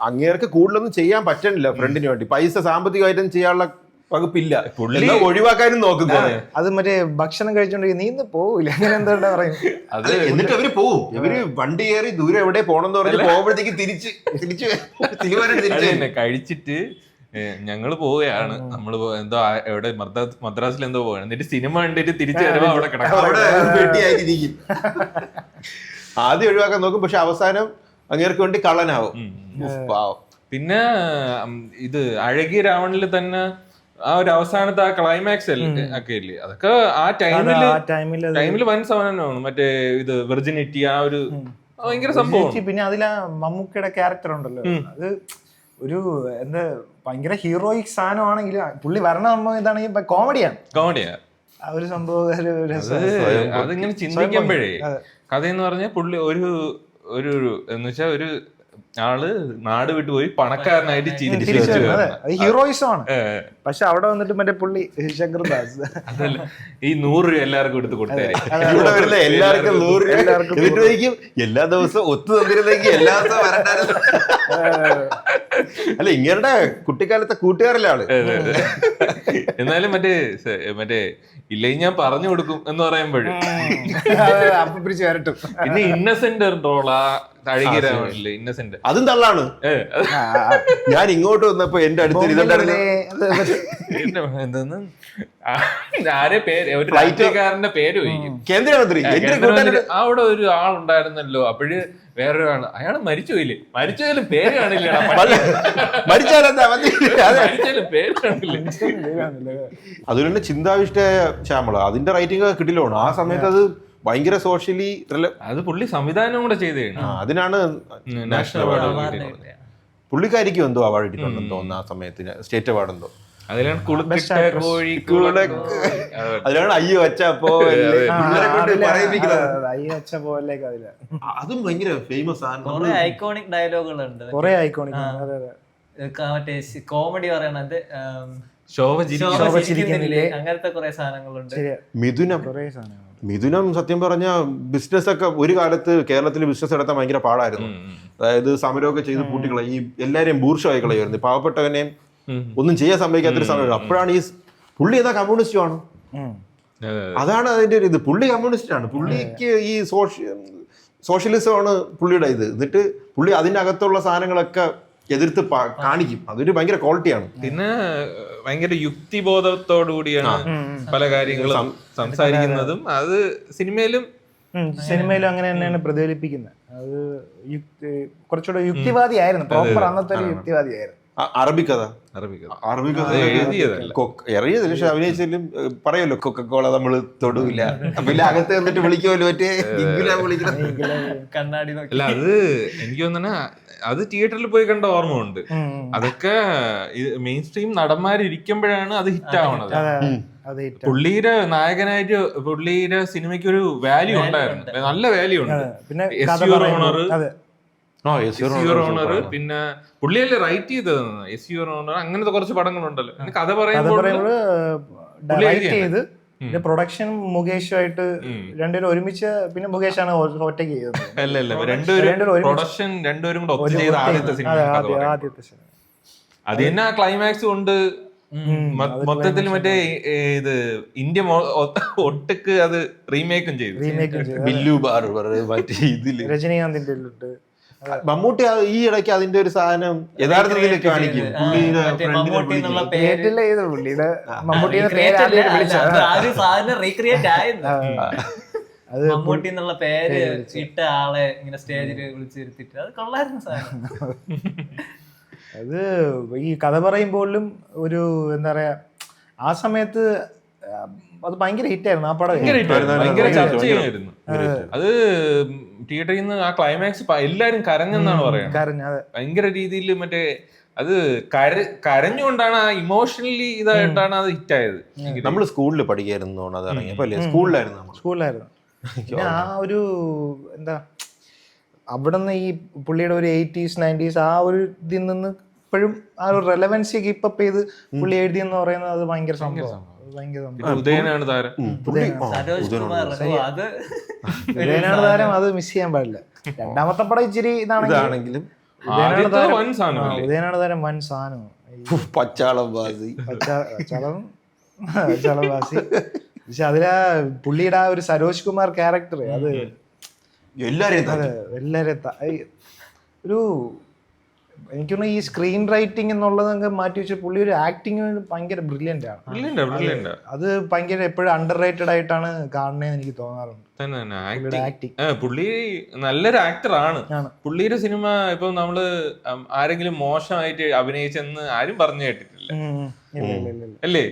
അങ്ങേർക്ക് കൂടുതലൊന്നും ചെയ്യാൻ പറ്റണില്ല. ഫ്രണ്ടിന് വേണ്ടി പൈസ സാമ്പത്തികമായിട്ടും ചെയ്യാനുള്ള വകുപ്പില്ല, പുള്ളി ഒഴിവാക്കാനും നോക്കുന്നു. അത് മറ്റേ ഭക്ഷണം കഴിച്ചോണ്ടിരിക്കും, നീ ഇന്ന് പോവില്ല അങ്ങനെ എന്താ പറയും. അത് എന്നിട്ട് അവര് പോവും. ഇവര് വണ്ടി കയറി ദൂരെ എവിടെ പോണെന്ന് പറഞ്ഞ് പോകുമ്പോഴത്തേക്ക് തിരിച്ചു കഴിച്ചിട്ട് ഞങ്ങള് പോവുകയാണ്, നമ്മള് എന്തോ എവിടെ മദ്രാസിൽ എന്തോ പോവുകയാണ്, എന്നിട്ട് സിനിമ കണ്ടിട്ട് തിരിച്ചു വരുമ്പോ അവിടെ കിടക്കും. ആദ്യം ഒഴിവാക്കാൻ നോക്കും, പക്ഷെ അവസാനം അങ്ങേർക്ക് വേണ്ടി കള്ളനാവും. പിന്നെ ഇത് അഴകിയ രാവണില് തന്നെ ആ ഒരു അവസാനത്തെ ആ ക്ലൈമാക്സ് ഒക്കെ ഇല്ലേ, അതൊക്കെ ആ ടൈമില് വൻ സമാനമാണ്. മറ്റേ ഇത് വെർജിനിറ്റി ആ ഒരു ഭയങ്കര സംഭവം. പിന്നെ അതിലാ മമ്മൂക്കയുടെ ക്യാരക്ടർ ഉണ്ടല്ലോ, അത് ഒരു എന്താ ഭയങ്കര ഹീറോയിക് സാധനമാണെങ്കിൽ പുള്ളി വരണ സംഭവം ഇതാണെങ്കിൽ കോമഡിയാ ആ ഒരു സംഭവം. അതിങ്ങനെ ചിന്തിക്കുമ്പോഴേ കഥ എന്ന് പറഞ്ഞാൽ പുള്ളി ഒരു എന്ന് വെച്ചാൽ ഒരു ആള് നാട് വിട്ടുപോയി പണക്കാരനായിട്ട് തിരിച്ചു തിരിച്ചു വരുന്നത്. അതെ, വരുന്നത്. അത് ഹീറോയിസം ആണ്. പക്ഷെ അവിടെ വന്നിട്ട് മറ്റേ പുള്ളി ശങ്കർ ദാസ് അതല്ല, ഈ 100 രൂപ എല്ലാവർക്കും എടുത്ത് കൊടുത്തേ. ഇവിടെ വരുന്ന എല്ലാവർക്കും 100 രൂപ എന്നിട്ട് ചോദിക്കും എല്ലാ ദിവസവും ഒത്തു തന്നിരുന്നെങ്കിൽ എല്ലാ ദിവസവും വരണ്ടായിരുന്നു. അല്ല ഇങ്ങനെ കുട്ടിക്കാലത്തെ കൂട്ടുകാരല്ലാണ്. എന്നാലും മറ്റേ ഇല്ലെങ്കിൽ ഞാൻ പറഞ്ഞു കൊടുക്കും എന്ന് പറയുമ്പോഴും അപ്പൊ പിടിച്ച് വരട്ടും. പിന്നെ ഇന്നസെന്റ് റോളാ തഴകില്ലേ ഇന്നസെന്റ്, അതും തള്ളാണ്. ഞാൻ ഇങ്ങോട്ട് വന്നപ്പോ എന്റെ അടുത്ത് ഇതുണ്ടായിരുന്നു. എന്തെന്ന് ആരെ പേര്, ഒരു ഫ്ലൈറ്റുകാരന്റെ പേര് ചോദിക്കും. കേന്ദ്രമന്ത്രി അവിടെ ഒരു ആളുണ്ടായിരുന്നല്ലോ, അപ്പോഴ് വേറൊരാള് അയാള് മരിച്ചുപോയില്ലേ, മരിച്ചാലും പേര് കാണില്ല, മരിച്ചാലും പേര് കാണില്ല. അതുപോലെ ചിന്താവിഷ്ടയായ ശ്യാമള, അതിന്റെ റൈറ്റിംഗ് കിട്ടില്ലോണം ആ സമയത്ത്. അത് ഭയങ്കര സോഷ്യലി അത് പുള്ളി സംവിധാനം കൂടെ ചെയ്തതാണ്. അതിനാണ് നാഷണൽ അവാർഡ്. പുള്ളിക്കാരിക്കും എന്തോ അവാർഡ് കിട്ടിയിട്ടുണ്ടെന്ന് തോന്നുന്നു ആ സമയത്ത്, സ്റ്റേറ്റ് അവാർഡ് എന്തോ. അതിലാണ് അതിലാണ് അയ്യോ അച്ചപ്പോ അതും ഭയങ്കര ഫേമസ് ആണ്. ഐക്കോണിക് ഡയലോഗുകളുണ്ട്, കുറെ ഐക്കോണിക്. മറ്റേ കോമഡി പറയണത് അങ്ങനത്തെ കുറെ സാധനങ്ങളുണ്ട്. മിഥുനം സത്യം പറഞ്ഞ ബിസിനസ് ഒക്കെ ഒരു കാലത്ത് കേരളത്തിൽ ബിസിനസ് നടത്താൻ ഭയങ്കര പാടായിരുന്നു. അതായത് സമരമൊക്കെ ചെയ്ത് പൂട്ടിക്കളെ ഈ എല്ലാരെയും ബൂർഷമായി കളയായിരുന്നു, പാവപ്പെട്ടവനെയും ഒന്നും ചെയ്യാൻ സമ്മതിക്കാത്തൊരു സമയം. അപ്പോഴാണ് ഈ പുള്ളി ഏതാ കമ്മ്യൂണിസ്റ്റും ആണ്, അതാണ് അതിന്റെ ഒരു ഇത്. പുള്ളി കമ്മ്യൂണിസ്റ്റ് ആണ്, പുള്ളിക്ക് ഈ സോഷ്യലിസമാണ് പുള്ളിയുടെ ഇത്. എന്നിട്ട് പുള്ളി അതിന്റെ അകത്തുള്ള സാധനങ്ങളൊക്കെ എതിർത്ത് കാണിക്കും. അതൊരു ഭയങ്കര ക്വാളിറ്റിയാണ്. പിന്നെ ഭയങ്കര യുക്തിബോധത്തോടു കൂടിയാണ് പല കാര്യങ്ങളും സംസാരിക്കുന്നതും. അത് സിനിമയിലും അങ്ങനെ തന്നെയാണ് പ്രതിഫലിപ്പിക്കുന്നത്. അത് കുറച്ചുകൂടെ യുക്തിവാദിയായിരുന്നു, പ്രോപ്പർ അന്നത്തെ ഒരു യുക്തിവാദിയായിരുന്നു. അറബിക്കഥ എഴുതിയതല്ല, പക്ഷെ അഭിനയിച്ചാലും പറയുമല്ലോ കൊക്കക്കോള നമ്മള് തൊടൂല, പിന്നെ അകത്ത് വന്നിട്ട് വിളിക്കുമല്ലോ മറ്റേ കണ്ണാടി. അല്ല അത് എനിക്ക് തോന്നുന്ന അത് തിയേറ്ററിൽ പോയി കണ്ട ഓർമ്മ ഉണ്ട്. അതൊക്കെ മെയിൻ സ്ട്രീം നടന്മാരിക്കുമ്പോഴാണ് അത് ഹിറ്റ് ആവണത്. പുള്ളിയുടെ നായകനായിട്ട് പുള്ളിയുടെ സിനിമയ്ക്ക് ഒരു വാല്യൂ ഉണ്ടായിരുന്നു, നല്ല വാല്യൂ ഉണ്ട്. പിന്നെ ഓണർ, പിന്നെ പുള്ളിയല്ലേ റൈറ്റ് ചെയ്തത് ഓണർ, അങ്ങനത്തെ കുറച്ച് പടങ്ങളുണ്ടല്ലോ. കഥ പറയുമ്പോൾ പിന്നെ പ്രൊഡക്ഷൻ മുകേഷുമായിട്ട് രണ്ടുപേരും ഒരുമിച്ച്, പിന്നെ മുകേഷാണ് ഒറ്റയ്ക്ക് ചെയ്തത്. പ്രൊഡക്ഷൻ രണ്ടുപേരും കൂടെ ഒത്തു ചെയ്ത ആദ്യത്തെ സിനിമ. അത് തന്നെ ക്ലൈമാക്സ് കൊണ്ട് മൊത്തത്തിൽ മറ്റേ ഇത് ഇന്ത്യ ഒട്ടക്ക് അത് റീമേക്കും ചെയ്തു. രജനീകാന്തിന്റെ മമ്മൂട്ടി ഈ ഇടയ്ക്ക് അതിന്റെ ഒരു സാധനം യഥാർത്ഥത്തിൽ കാണിക്കും. മമ്മൂട്ടി എന്നുള്ള പേര് ഇട്ട ആളെ ഇങ്ങനെ സ്റ്റേജിൽ വിളിച്ചിരുത്തിട്ട് അത് കൊള്ളായിരുന്നു സാധനം. അത് ഈ കഥ പറയുമ്പോഴും ഒരു എന്താ പറയാ, ആ സമയത്ത് അത് ഭയങ്കര ഹിറ്റായിരുന്നു. ആ പടം ഭയങ്കര ചർച്ചയായിരുന്നു. അത് തിയേറ്ററിൽ നിന്ന് ആ ക്ലൈമാക്സ് എല്ലാരും കരഞ്ഞെന്നാണ് പറയുന്നത്. ഭയങ്കര രീതിയിൽ മറ്റേ അത് കരഞ്ഞുകൊണ്ടാണ്, ആ ഇമോഷണലി ഇതായിട്ടാണ് അത് ഹിറ്റായത്. നമ്മൾ സ്കൂളിൽ പഠിക്കായിരുന്നു, അത് ഇറങ്ങിയപ്പോ സ്കൂളിലായിരുന്നു. പിന്നെ ആ ഒരു എന്താ അവിടുന്ന് ഈ പുള്ളിയുടെ ഒരു 80s 90s ആ ഒരു ഇതിൽ നിന്ന് ഇപ്പോഴും ആ ഒരു റെലവൻസി കീപ്പപ്പ് ചെയ്ത് പുള്ളി എഴുതിയെന്ന് പറയുന്നത് അത് ഭയങ്കര സംഭവം. ഉദയനാണ് താരം, അത് മിസ് ചെയ്യാൻ പാടില്ല. രണ്ടാമത്തെ പടം ഇച്ചിരി ഇതാണെങ്കിലും ഉദയനാണ് താരം വൻ സാധനം. പച്ചാളംവാസി. പക്ഷെ അതിലാ പുള്ളിയുടെ ആ ഒരു സരോജ് കുമാർ ക്യാരക്ടർ അത് എല്ലാരെയും ഒരു എനിക്കൊന്ന് ഈ സ്ക്രീൻ റൈറ്റിംഗ് എന്നുള്ളത് മാറ്റി വെച്ച് പുള്ളി ഒരു ആക്ടിങ് ഭയങ്കര ബ്രില്യന്റ് ആണ്. അത് ഭയങ്കര എപ്പോഴും അണ്ടർ റേറ്റഡ് ആയിട്ടാണ് കാണുന്നതെന്ന് എനിക്ക് തോന്നാറുണ്ട്. പുള്ളി നല്ലൊരു ആക്ടറാണ്. പുള്ളിയുടെ സിനിമ ഇപ്പൊ നമ്മള് ആരെങ്കിലും മോശമായിട്ട് അഭിനയിച്ചെന്ന് ആരും പറഞ്ഞു കേട്ടിട്ടില്ല, അല്ലേ?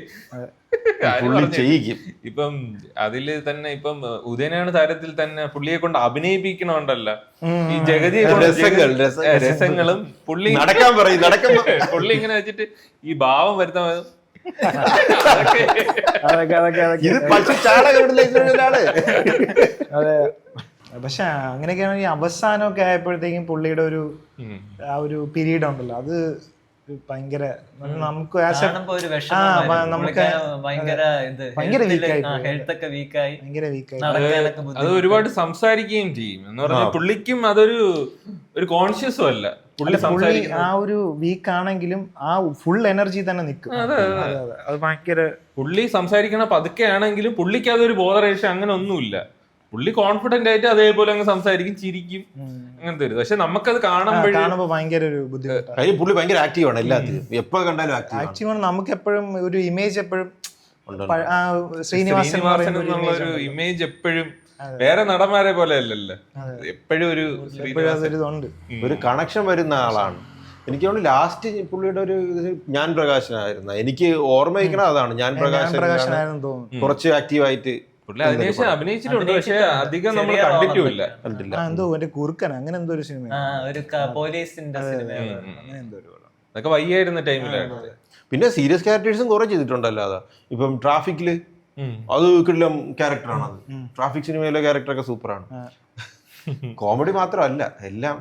ഇപ്പം അതില് തന്നെ ഇപ്പം ഉദയനാണ് താരത്തിൽ തന്നെ പുള്ളിയെ കൊണ്ട് അഭിനയിപ്പിക്കണോണ്ടല്ലോ ഈ ജഗതിയെ രസങ്ങളും പുള്ളി പുള്ളി ഇങ്ങനെ വെച്ചിട്ട് ഈ ഭാവം വരുത്താൻ പക്ഷെ അങ്ങനെയൊക്കെയാണ് ഈ അവസാനമൊക്കെ ആയപ്പോഴത്തേക്കും പുള്ളിയുടെ ഒരു ആ ഒരു പീരീഡ് ഉണ്ടല്ലോ, അത് ഭയങ്കര നമുക്ക് കാണുമ്പോ ഒരു വിഷമം നമുക്ക് ഭയങ്കര വീക്കായി ഹെൽത്ത് വീക്കായി ഭയങ്കര വീക്കായി. നടക്കാനൊക്കെ അത് ബുദ്ധിമുട്ട്. ഒരുപാട് സംസാരിക്കുകയും ചെയ്യും എന്ന് പറഞ്ഞാൽ പുള്ളിക്കും അതൊരു കോൺഷ്യസും അല്ല പുള്ളി പുള്ളി സംസാരിക്കുന്നത്. ആ ഒരു വീക്ക് ആണെങ്കിലും ആ ഫുൾ എനർജി തന്നെ നിൽക്കും. അത് ഭയങ്കര പുള്ളി സംസാരിക്കണ പതുക്കെ ആണെങ്കിലും പുള്ളിക്ക് അതൊരു ബോധറേഷൻ അങ്ങനെ ഒന്നുമില്ല. പുള്ളി കോൺഫിഡന്റ് ആയിട്ട് അതേപോലെ അങ്ങ് സംസാരിക്കും, ചിരിക്കും, അങ്ങനത്തെ ഒരു. പക്ഷെ നമുക്കത് കാണുമ്പോ ഭയങ്കര ഒരു ബുദ്ധിമുട്ടാണ്. കാര്യം പുള്ളി ഭയങ്കര ആക്റ്റീവ് ആണ് എല്ലാത്തിലും, എപ്പോ കണ്ടാലും ആക്റ്റീവ് ആണ്. നമുക്ക് എപ്പോഴും ഒരു ഇമേജ് എപ്പോഴും ശ്രീനിവാസൻ എന്നുള്ള ഒരു ഇമേജ് എപ്പോഴും വേറെ നടന്മാരെ പോലെ അല്ലല്ലോ, എപ്പോഴും ഒരു ഒരു കണക്ഷൻ വരുന്ന ആളാണ്. എനിക്ക് തോന്നുന്നു ലാസ്റ്റ് പുള്ളിയുടെ ഒരു ഞാൻ പ്രകാശനായിരുന്നു, എനിക്ക് ഓർമ്മ വയ്ക്കണത് അതാണ്. ഞാൻ പ്രകാശനായിരുന്നു കുറച്ച് ആക്റ്റീവായിട്ട് പുള്ളി അതിനുശേഷം അഭിനയിച്ചിട്ടുണ്ട്, പക്ഷെ അധികം നമ്മൾ കണ്ടിട്ടുമില്ല. എന്തോ എന്റെ കുറുക്കൻ അങ്ങനെ എന്തോ ഒരു സിനിമ, പോലീസിന്റെ സിനിമ, അതൊക്കെ വയ്യായിരുന്ന ടൈമിലാണ്. പിന്നെ സീരിയസ് ക്യാരക്ടേഴ്സും കുറെ ചെയ്തിട്ടുണ്ടല്ലോ. അതാ ഇപ്പം ട്രാഫിക്കില് അത് കിടിലം ക്യാരക്ടറാണ്. അത് ട്രാഫിക് സിനിമയിലെ ക്യാരക്ടറൊക്കെ സൂപ്പറാണ്. കോമഡി മാത്രമല്ല എല്ലാം.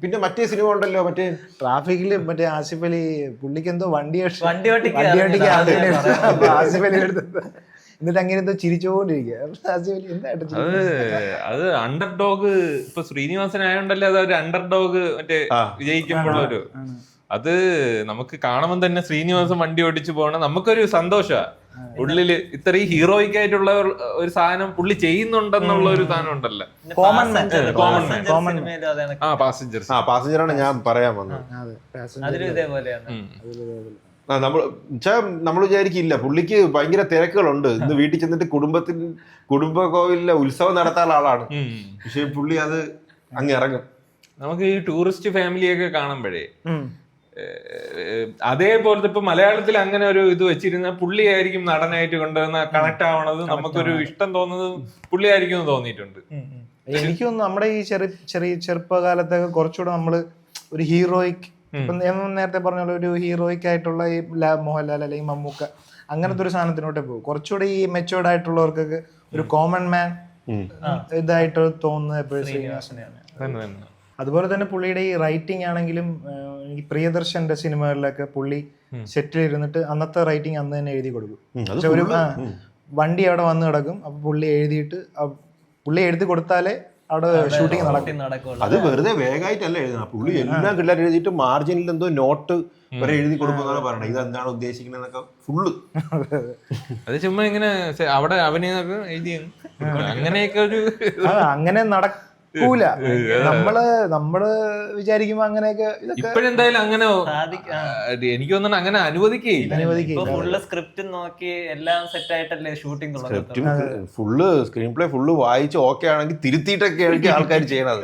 പിന്നെ മറ്റേ സിനിമ ഉണ്ടല്ലോ, മറ്റേ ട്രാഫിക്കില് മറ്റേ ആസിഫ് അലി, പുള്ളിക്ക് എന്തോ വണ്ടി വണ്ടി ആസിഫ് അലി എടുത്തത്, എന്നിട്ട് അങ്ങനെ എന്തോ ചിരിച്ചുകൊണ്ടിരിക്കുക. അത് അണ്ടർ ഡോഗ്, ഇപ്പൊ ശ്രീനിവാസൻ ആയോണ്ടല്ലേ അത് ഒരു അണ്ടർ ഡോഗ് മറ്റേ വിജയിക്കുമ്പോഴൊരു അത് നമുക്ക് കാണുമ്പോൾ തന്നെ ശ്രീനിവാസൻ വണ്ടി ഓടിച്ചു പോകണം, നമുക്കൊരു സന്തോഷമാണ് ഉള്ളില്. ഇത്രയും ഹീറോയിക് ആയിട്ടുള്ള ഒരു സാധനം പുള്ളി ചെയ്യുന്നുണ്ടെന്നുള്ള ഒരു സാധനം ഉണ്ടല്ലോ. പാസഞ്ചറാണ് ഞാൻ പറയാൻ വന്നത്. നമ്മൾ വിചാരിക്കില്ല പുള്ളിക്ക് ഭയങ്കര തിരക്കുകളുണ്ട്. ഇന്ന് വീട്ടിൽ ചെന്നിട്ട് കുടുംബ കോവിലിലെ ഉത്സവം നടത്താനുള്ള ആളാണ്, പക്ഷെ പുള്ളി അത് അങ്ങ് ഇറങ്ങും. നമുക്ക് ഈ ടൂറിസ്റ്റ് ഫാമിലിയൊക്കെ കാണുമ്പോഴേ അതേപോലത്തെ ഇപ്പൊ മലയാളത്തിൽ അങ്ങനെ ഒരു ഇത് വെച്ചിരുന്ന പുള്ളിയായിരിക്കും നടനായിട്ട് കൊണ്ടുവന്ന കണക്ട് ആവണത്, നമുക്കൊരു ഇഷ്ടം തോന്നുന്നത് പുള്ളിയായിരിക്കും എന്ന് തോന്നിയിട്ടുണ്ട്. എനിക്ക് തോന്നുന്നു നമ്മുടെ ഈ ചെറുപ്പകാലത്തൊക്കെ കുറച്ചുകൂടെ നമ്മള് ഒരു ഹീറോയിക്, ഇപ്പം നേരത്തെ പറഞ്ഞ ഒരു ഹീറോയിക് ആയിട്ടുള്ള ഈ മോഹൻലാൽ അല്ലെങ്കിൽ മമ്മൂക്ക അങ്ങനത്തെ ഒരു സാധനത്തിനോട്ടേ പോകും. കുറച്ചുകൂടെ ഈ മെച്ചുവേർഡ് ആയിട്ടുള്ളവർക്കൊക്കെ ഒരു കോമൺ മാൻ ഇതായിട്ട് തോന്നുന്നത് എപ്പോഴും ശ്രീനിവാസനെയാണ്. അതുപോലെ തന്നെ പുള്ളിയുടെ ഈ റൈറ്റിംഗ് ആണെങ്കിലും ഈ പ്രിയദർശന്റെ സിനിമകളിലൊക്കെ പുള്ളി സെറ്റിൽ ഇരുന്നിട്ട് അന്നത്തെ റൈറ്റിംഗ് അന്ന് തന്നെ എഴുതി കൊടുക്കും. പക്ഷെ ഒരു വണ്ടി അവിടെ വന്ന് കിടക്കും, അപ്പൊ പുള്ളി എഴുതിയിട്ട് പുള്ളി എഴുതി കൊടുത്താലേ അവിടെ ഷൂട്ടിംഗ് നടക്കും. അത് വെറുതെ വേഗമായിട്ടല്ല എഴുതണം, പുള്ളി എല്ലാം കിട്ടാൻ എഴുതിയിട്ട് മാർജിനിൽ എന്തോ നോട്ട് വരെ എഴുതി കൊടുക്കുന്നതാണ് പറയണത്, ഇത് എന്താണ് ഉദ്ദേശിക്കുന്നതൊക്കെ ഫുള്ള്. അത് ചുമ്മാ ഇങ്ങനെ അവിടെ അഭിനയൊക്കെ എഴുതി അങ്ങനെയൊക്കെ ഒരു അങ്ങനെ നടക്കൂല. നമ്മള് വിചാരിക്കുമ്പോ അങ്ങനെയൊക്കെ ഇപ്പോഴെന്തായാലും അങ്ങനെ എനിക്ക് തോന്നുന്നു അങ്ങനെ അനുവദിക്കുകയില്ല. സ്ക്രിപ്റ്റ് നോക്കി എല്ലാം സെറ്റ് ആയിട്ടല്ലേ shooting full screen play full വായിച്ച് ഓക്കെ ആണെങ്കിൽ തിരുത്തിയിട്ടൊക്കെ ആയിരിക്കും ആൾക്കാർ ചെയ്യണത്.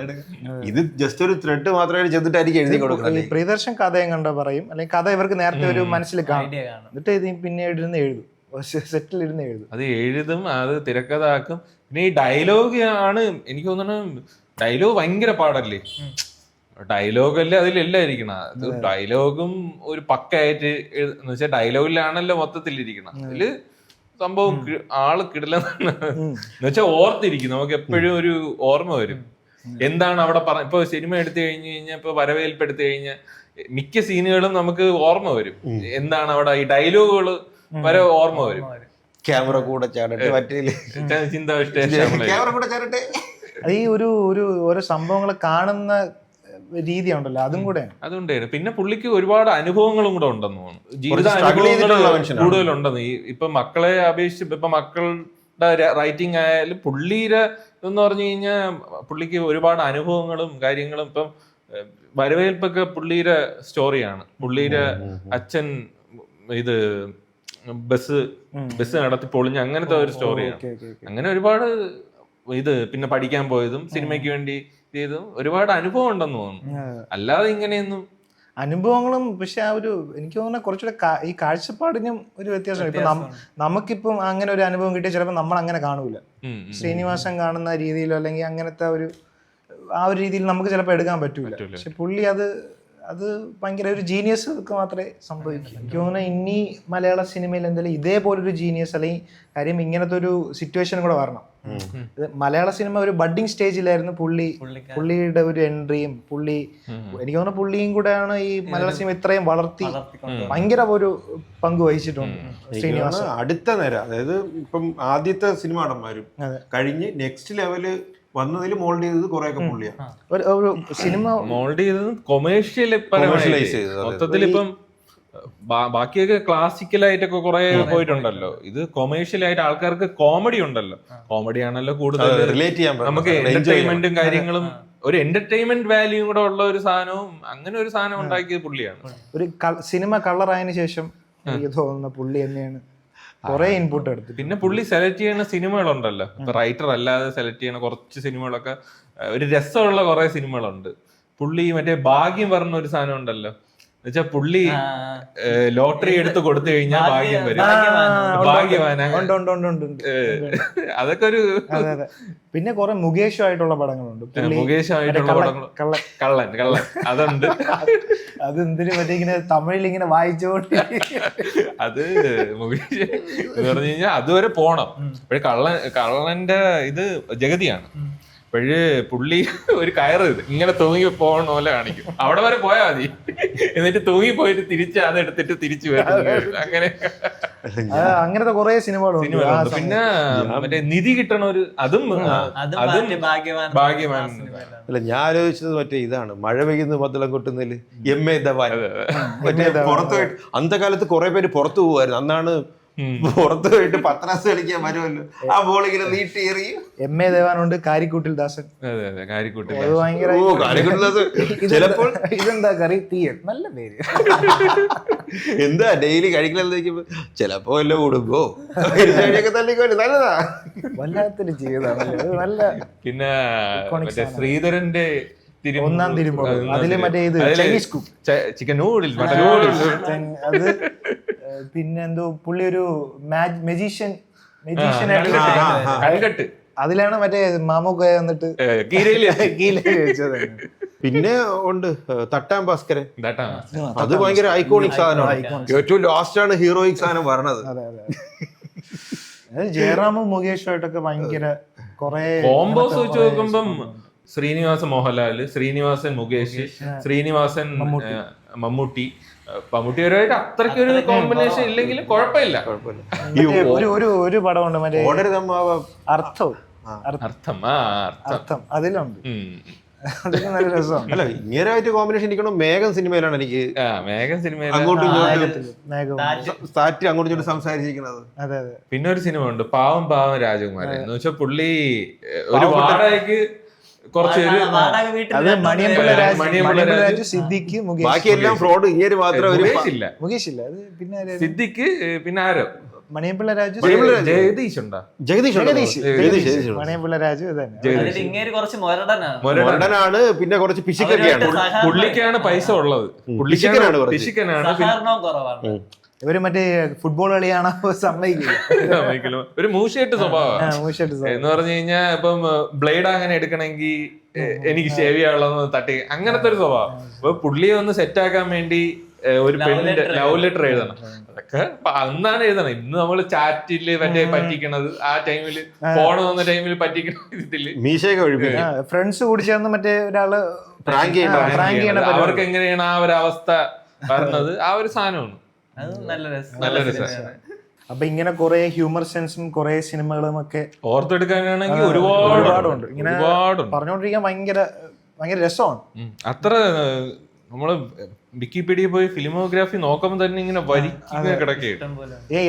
ഇത് ജസ്റ്റ് ഒരു ത്രെഡ് മാത്രമായിട്ട് ചെന്നിട്ടായിരിക്കും എഴുതി കൊടുക്കുന്നത്. പ്രിയദർശൻ കഥയും കണ്ടോ പറയും, അല്ലെങ്കിൽ കഥ ഇവർക്ക് നേരത്തെ ഒരു മനസ്സിൽ കാണും, എന്നിട്ട് പിന്നീട് ഇരുന്ന് എഴുതും, സെറ്റിൽ ഇരുന്ന് എഴുതും. അത് എഴുതും, അത് തിരക്കഥാക്കും. പിന്നെ ഈ ഡയലോഗ് ആണ് എനിക്ക് തോന്നുന്നത്, ഡയലോഗ് ഭയങ്കര പാടല്ലേ. ഡയലോഗല്ലേ അതിലെല്ലാം ഇരിക്കണം. അത് ഡയലോഗും ഒരു പക്കയായിട്ട് എന്ന് വെച്ചാൽ ഡയലോഗിലാണല്ലോ മൊത്തത്തിലിരിക്കണം. അതില് സംഭവം ആള് കിടലെന്ന് വെച്ചാൽ ഓർത്തിരിക്കും, നമുക്ക് എപ്പോഴും ഒരു ഓർമ്മ വരും എന്താണ് അവിടെ പറഞ്ഞ. ഇപ്പൊ സിനിമ എടുത്തു കഴിഞ്ഞു കഴിഞ്ഞാൽ, ഇപ്പൊ വരവേൽപ്പ് എടുത്തു കഴിഞ്ഞാൽ മിക്ക സീനുകളും നമുക്ക് ഓർമ്മ വരും, എന്താണ് അവിടെ ഈ ഡയലോഗുകള് വരെ ഓർമ്മ വരും. ക്യാമറ കൂടെ ചാടട്ടെ, ഈ ഒരു ഓരോ സംഭവങ്ങൾ കാണുന്ന രീതി ഉണ്ടല്ലോ, അതും കൂടെ അതുകൊണ്ടാണ്. പിന്നെ പുള്ളിക്ക് ഒരുപാട് അനുഭവങ്ങളും കൂടെ ഉണ്ടെന്ന് തോന്നുന്നു, ജീവിത അനുഭവങ്ങൾ കൂടുതലുണ്ടെന്ന്. ഇപ്പൊ മക്കളെ അപേക്ഷിച്ച് ഇപ്പൊ മക്കളുടെ റൈറ്റിംഗ് ആയാലും പുള്ളിയുടെ എന്ന് പറഞ്ഞു കഴിഞ്ഞാൽ പുള്ളിക്ക് ഒരുപാട് അനുഭവങ്ങളും കാര്യങ്ങളും. ഇപ്പം വരവേൽപ്പൊക്കെ പുള്ളിയുടെ സ്റ്റോറിയാണ്. പുള്ളിയുടെ അച്ഛൻ ഇത് ബസ് നടത്തി പൊളിഞ്ഞ അങ്ങനത്തെ ഒരു സ്റ്റോറിയാണ്. അങ്ങനെ ഒരുപാട് ഇത് പിന്നെ പഠിക്കാൻ പോയതും സിനിമയ്ക്ക് വേണ്ടി ചെയ്തതും ഒരുപാട് അനുഭവം ഉണ്ടെന്ന് തോന്നുന്നു. അല്ലാതെ ഇങ്ങനെയൊന്നും അനുഭവങ്ങളും, പക്ഷെ ആ ഒരു എനിക്ക് തോന്നുന്ന കുറച്ചുകൂടെ ഈ കാഴ്ചപ്പാടിനും ഒരു വ്യത്യാസം. ഇപ്പൊ നമുക്കിപ്പം അങ്ങനെ ഒരു അനുഭവം കിട്ടിയ ചിലപ്പോൾ നമ്മൾ അങ്ങനെ കാണൂല, ശ്രീനിവാസൻ കാണുന്ന രീതിയിലോ അല്ലെങ്കിൽ അങ്ങനത്തെ ആ ഒരു രീതിയിൽ നമുക്ക് ചിലപ്പോൾ എടുക്കാൻ പറ്റൂല. പക്ഷെ പുള്ളി അത് ഭയങ്കര ഒരു ജീനിയസ് ഒക്കെ മാത്രമേ സംഭവിക്കൂ. എനിക്ക് തോന്നുന്നു ഇനി മലയാള സിനിമയിൽ എന്തെങ്കിലും ഇതേപോലൊരു ജീനിയസ് അല്ലെങ്കിൽ കാര്യം ഇങ്ങനത്തെ ഒരു സിറ്റുവേഷൻ കൂടെ വരണം. ഇത് മലയാള സിനിമ ഒരു ബഡ്ഡിങ് സ്റ്റേജിലായിരുന്നു പുള്ളിയുടെ ഒരു എൻട്രിയും എനിക്ക് തോന്നുന്നു പുള്ളിയും കൂടെയാണ് ഈ മലയാള സിനിമ ഇത്രയും വളർത്തി ഭയങ്കര ഒരു പങ്ക് വഹിച്ചിട്ടുണ്ട് ശ്രീനിവാസൻ. അടുത്ത നേരം, അതായത് ഇപ്പം ആദ്യത്തെ സിനിമ നടന്മാരും കഴിഞ്ഞ് നെക്സ്റ്റ് ലെവല് വന്നതിൽ മോൾഡ് ചെയ്തത് കുറെയൊക്കെ പുള്ളിയാണ്. ഒരു സിനിമ മോൾഡ് ചെയ്തത് കൊമേഴ്ഷ്യലൈസ് ചെയ്തത് മൊത്തത്തിൽ. ഇപ്പം ബാക്കിയൊക്കെ ക്ലാസിക്കലായിട്ടൊക്കെ കുറെ പോയിട്ടുണ്ടല്ലോ, ഇത് കൊമേഴ്ഷ്യലായിട്ട് ആൾക്കാർക്ക് കോമഡി ഉണ്ടല്ലോ, കോമഡി ആണല്ലോ കൂടുതൽ റിലേറ്റ് ചെയ്യാൻ നമുക്ക് എന്റർടൈൻമെന്റും കാര്യങ്ങളും ഒരു എന്റർടൈൻമെന്റ് വാല്യൂയും കൂടെ ഉള്ള ഒരു സാധനവും അങ്ങനെ ഒരു സാധനം ഉണ്ടാക്കിയത് പുള്ളിയാണ്. ഒരു സിനിമ കളറായതിനു ശേഷം എനിക്ക് തോന്നുന്ന പുള്ളി തന്നെയാണ് കുറെ ഇൻപുട്ട് എടുത്തു. പിന്നെ പുള്ളി സെലക്ട് ചെയ്യുന്ന സിനിമകളുണ്ടല്ലോ, ഇപ്പൊ റൈറ്റർ അല്ലാതെ സെലക്ട് ചെയ്യുന്ന കുറച്ച് സിനിമകളൊക്കെ ഒരു രസമുള്ള കുറെ സിനിമകളുണ്ട്. പുള്ളി മറ്റേ ഭാഗ്യം പറഞ്ഞ ഒരു സാധനം ഉണ്ടല്ലോ, എന്നുവെച്ചാ പുള്ളി ലോട്ടറി എടുത്ത് കൊടുത്തു കഴിഞ്ഞാൽ ഭാഗ്യം വരും, ഭാഗ്യവാന, അതൊക്കെ ഒരു. പിന്നെ കുറെ മുകേഷുമായിട്ടുള്ള പടങ്ങളുണ്ട്, മുകേഷുമായിട്ടുള്ള പടങ്ങൾ, കള്ളൻ അതുണ്ട്. അത് എന്തിനു മറ്റേ ഇങ്ങനെ തമിഴിൽ ഇങ്ങനെ വായിച്ചോണ്ട് അത് മുകേഷ് എന്ന് പറഞ്ഞു കഴിഞ്ഞാൽ അതുവരെ പോണം. അപ്പോഴേ കള്ളന്റെ ഇത് ജഗതിയാണ്. അപ്പോഴ് പുള്ളി ഒരു കയറ് ഇങ്ങനെ തൂങ്ങി പോകണ പോലെ കാണിക്കും, അവിടെ വരെ പോയാൽ മതി, എന്നിട്ട് തൂങ്ങി പോയിട്ട് തിരിച്ച് അതെടുത്തിട്ട് തിരിച്ചു വരും. അങ്ങനത്തെ കുറെ സിനിമകളുണ്ട്. പിന്നെ മറ്റേ നിധി കിട്ടണ ഒരു അതും ഭാഗ്യവാൻ. അല്ല, ഞാൻ ആലോചിച്ചത് മറ്റേ ഇതാണ്, മഴ പെയ്യുന്ന മദ്ദളം കൊട്ടുന്നതില് എം.എ. ധവാൻ. മറ്റേ പുറത്തു പോയിട്ട് അന്നത്തെ കാലത്ത് കുറെ പേര് പുറത്തു പോകുമായിരുന്നു. അന്നാണ് പുറത്തു പോയിട്ട് പത്രാസ് കളിക്കാൻ വരുമല്ലോ, ആ ബോൾ ഇങ്ങനെ നീട്ടി എറിയും. എം.എ. ദേവാനുണ്ട്, കാരിക്കൂട്ടിൽ ദാസൻ. ചിലപ്പോൾ ഇതെന്താ കറി തീയൽ, നല്ല പേര്. എന്താ ഡെയിലി കഴിക്കലെന്താ, ചിലപ്പോ വല്ല കൂടുമ്പോ തല്ലിക്കോല്, നല്ലതാ, വല്ലാത്തൊരു ജീവിതമാണ് നല്ല. പിന്നെ ശ്രീധരന്റെ ഒന്നാം തിരുമ്പോ അതില് മറ്റേ ഇത് ചൈനീസ് കുക്ക്, ചിക്കൻ നൂഡിൽസ്, അത് പിന്നെ എന്തോ പുള്ളി ഒരു മജീഷ്യൻ കൺകട്ട്, അതിലാണ് മറ്റേ മാമൂക്ക വന്നിട്ട് വെച്ചത്. പിന്നെ ഉണ്ട് തട്ടാൻ ഭാസ്കരൻ, അത് ഭയങ്കര ഐക്കോണിക് സാധനമാണ്. ഏറ്റവും ലാസ്റ്റ് ആണ് ഹീറോയിക് സാധനം പറഞ്ഞത്. ജയറാമും മുകേഷുമായിട്ടൊക്കെ ഭയങ്കര കൊറേ കോംബോസ് വെച്ച് നോക്കുമ്പം ശ്രീനിവാസൻ മോഹൻലാല്, ശ്രീനിവാസൻ മുകേഷ്, ശ്രീനിവാസൻ മമ്മൂട്ടിയുമായിട്ട് അത്രയ്ക്ക് ഒരു കോമ്പിനേഷൻ ഇല്ലെങ്കിലും കുഴപ്പമില്ല. ഒരു പടമുണ്ട് മറ്റേ അർത്ഥം അതിലുണ്ട്, നല്ല രസമാണ്. അല്ല, ഇങ്ങനെയായിട്ട് കോമ്പിനേഷൻ ഇരിക്കണം. മേഘം സിനിമയിലാണ് എനിക്ക് അങ്ങോട്ടും ഇങ്ങോട്ടും സംസാരിച്ചിരിക്കുന്നത്. പിന്നെ ഒരു സിനിമ ഉണ്ട്, പാവം രാജകുമാരൻ, എന്ന് വെച്ചാൽ പുള്ളി ഒരു വാടകയ്ക്ക് ബാക്കിയെല്ലാം ഫ്രോഡ്, ഇങ്ങനെ മാത്രം സിദ്ദിഖ്, പിന്നെ ആരോ മണിയമ്പിള്ള രാജു, ജഗദീഷ് മണിയമ്പിള്ള രാജു മൊരടനാണ്. പിന്നെ കുറച്ച് പിശുക്കൊക്കെയാണ്. പുള്ളിക്കാണ് പൈസ ഉള്ളത്, പിശുക്കനാണ്. ഇവര് മറ്റേ ഫുട്ബോൾ കളിയാണ് സമ്മതിക്കില്ല, ഒരു മൂശയായിട്ട് സ്വഭാവം എന്ന് പറഞ്ഞു കഴിഞ്ഞാൽ. ഇപ്പം ബ്ലേഡ് അങ്ങനെ എടുക്കണമെങ്കിൽ എനിക്ക് ഷേവ് ചെയ്യാനുള്ളത് തട്ടി, അങ്ങനത്തെ ഒരു സ്വഭാവം. അപ്പൊ പുള്ളിയെ ഒന്ന് സെറ്റ് ആക്കാൻ വേണ്ടി ഒരു പെണ്ണിന്റെ ലവ് ലെറ്റർ എഴുതണം. അതൊക്കെ അന്നാണ് എഴുതണം. ഇന്ന് നമ്മള് ചാറ്റില് മറ്റേ പറ്റിക്കണത്, ആ ടൈമില് ഫോൺ വന്ന ടൈമില് പറ്റിക്കണ ഇതില് ഫ്രണ്ട്സ് കൂടി ചേർന്ന് മറ്റേ ഒരാള് അവർക്ക് എങ്ങനെയാണ് ആ ഒരു അവസ്ഥ പറഞ്ഞത്, ആ ഒരു സാധനമാണ്. നല്ല രസമാണ്. അപ്പൊ ഇങ്ങനെ കുറെ ഹ്യൂമർ സെൻസും കുറെ സിനിമകളും ഒക്കെ ഓർത്തെടുക്കാനാണെങ്കിൽ ഒരുപാടുണ്ട്. ഇങ്ങനെ പറഞ്ഞുകൊണ്ടിരിക്കാൻ ഭയങ്കര രസമാണ്. അത്ര നമ്മള് വിക്കിപീഡിയ പോയി ഫിലിമോഗ്രാഫി നോക്കുമ്പോ തന്നെ ഇങ്ങനെ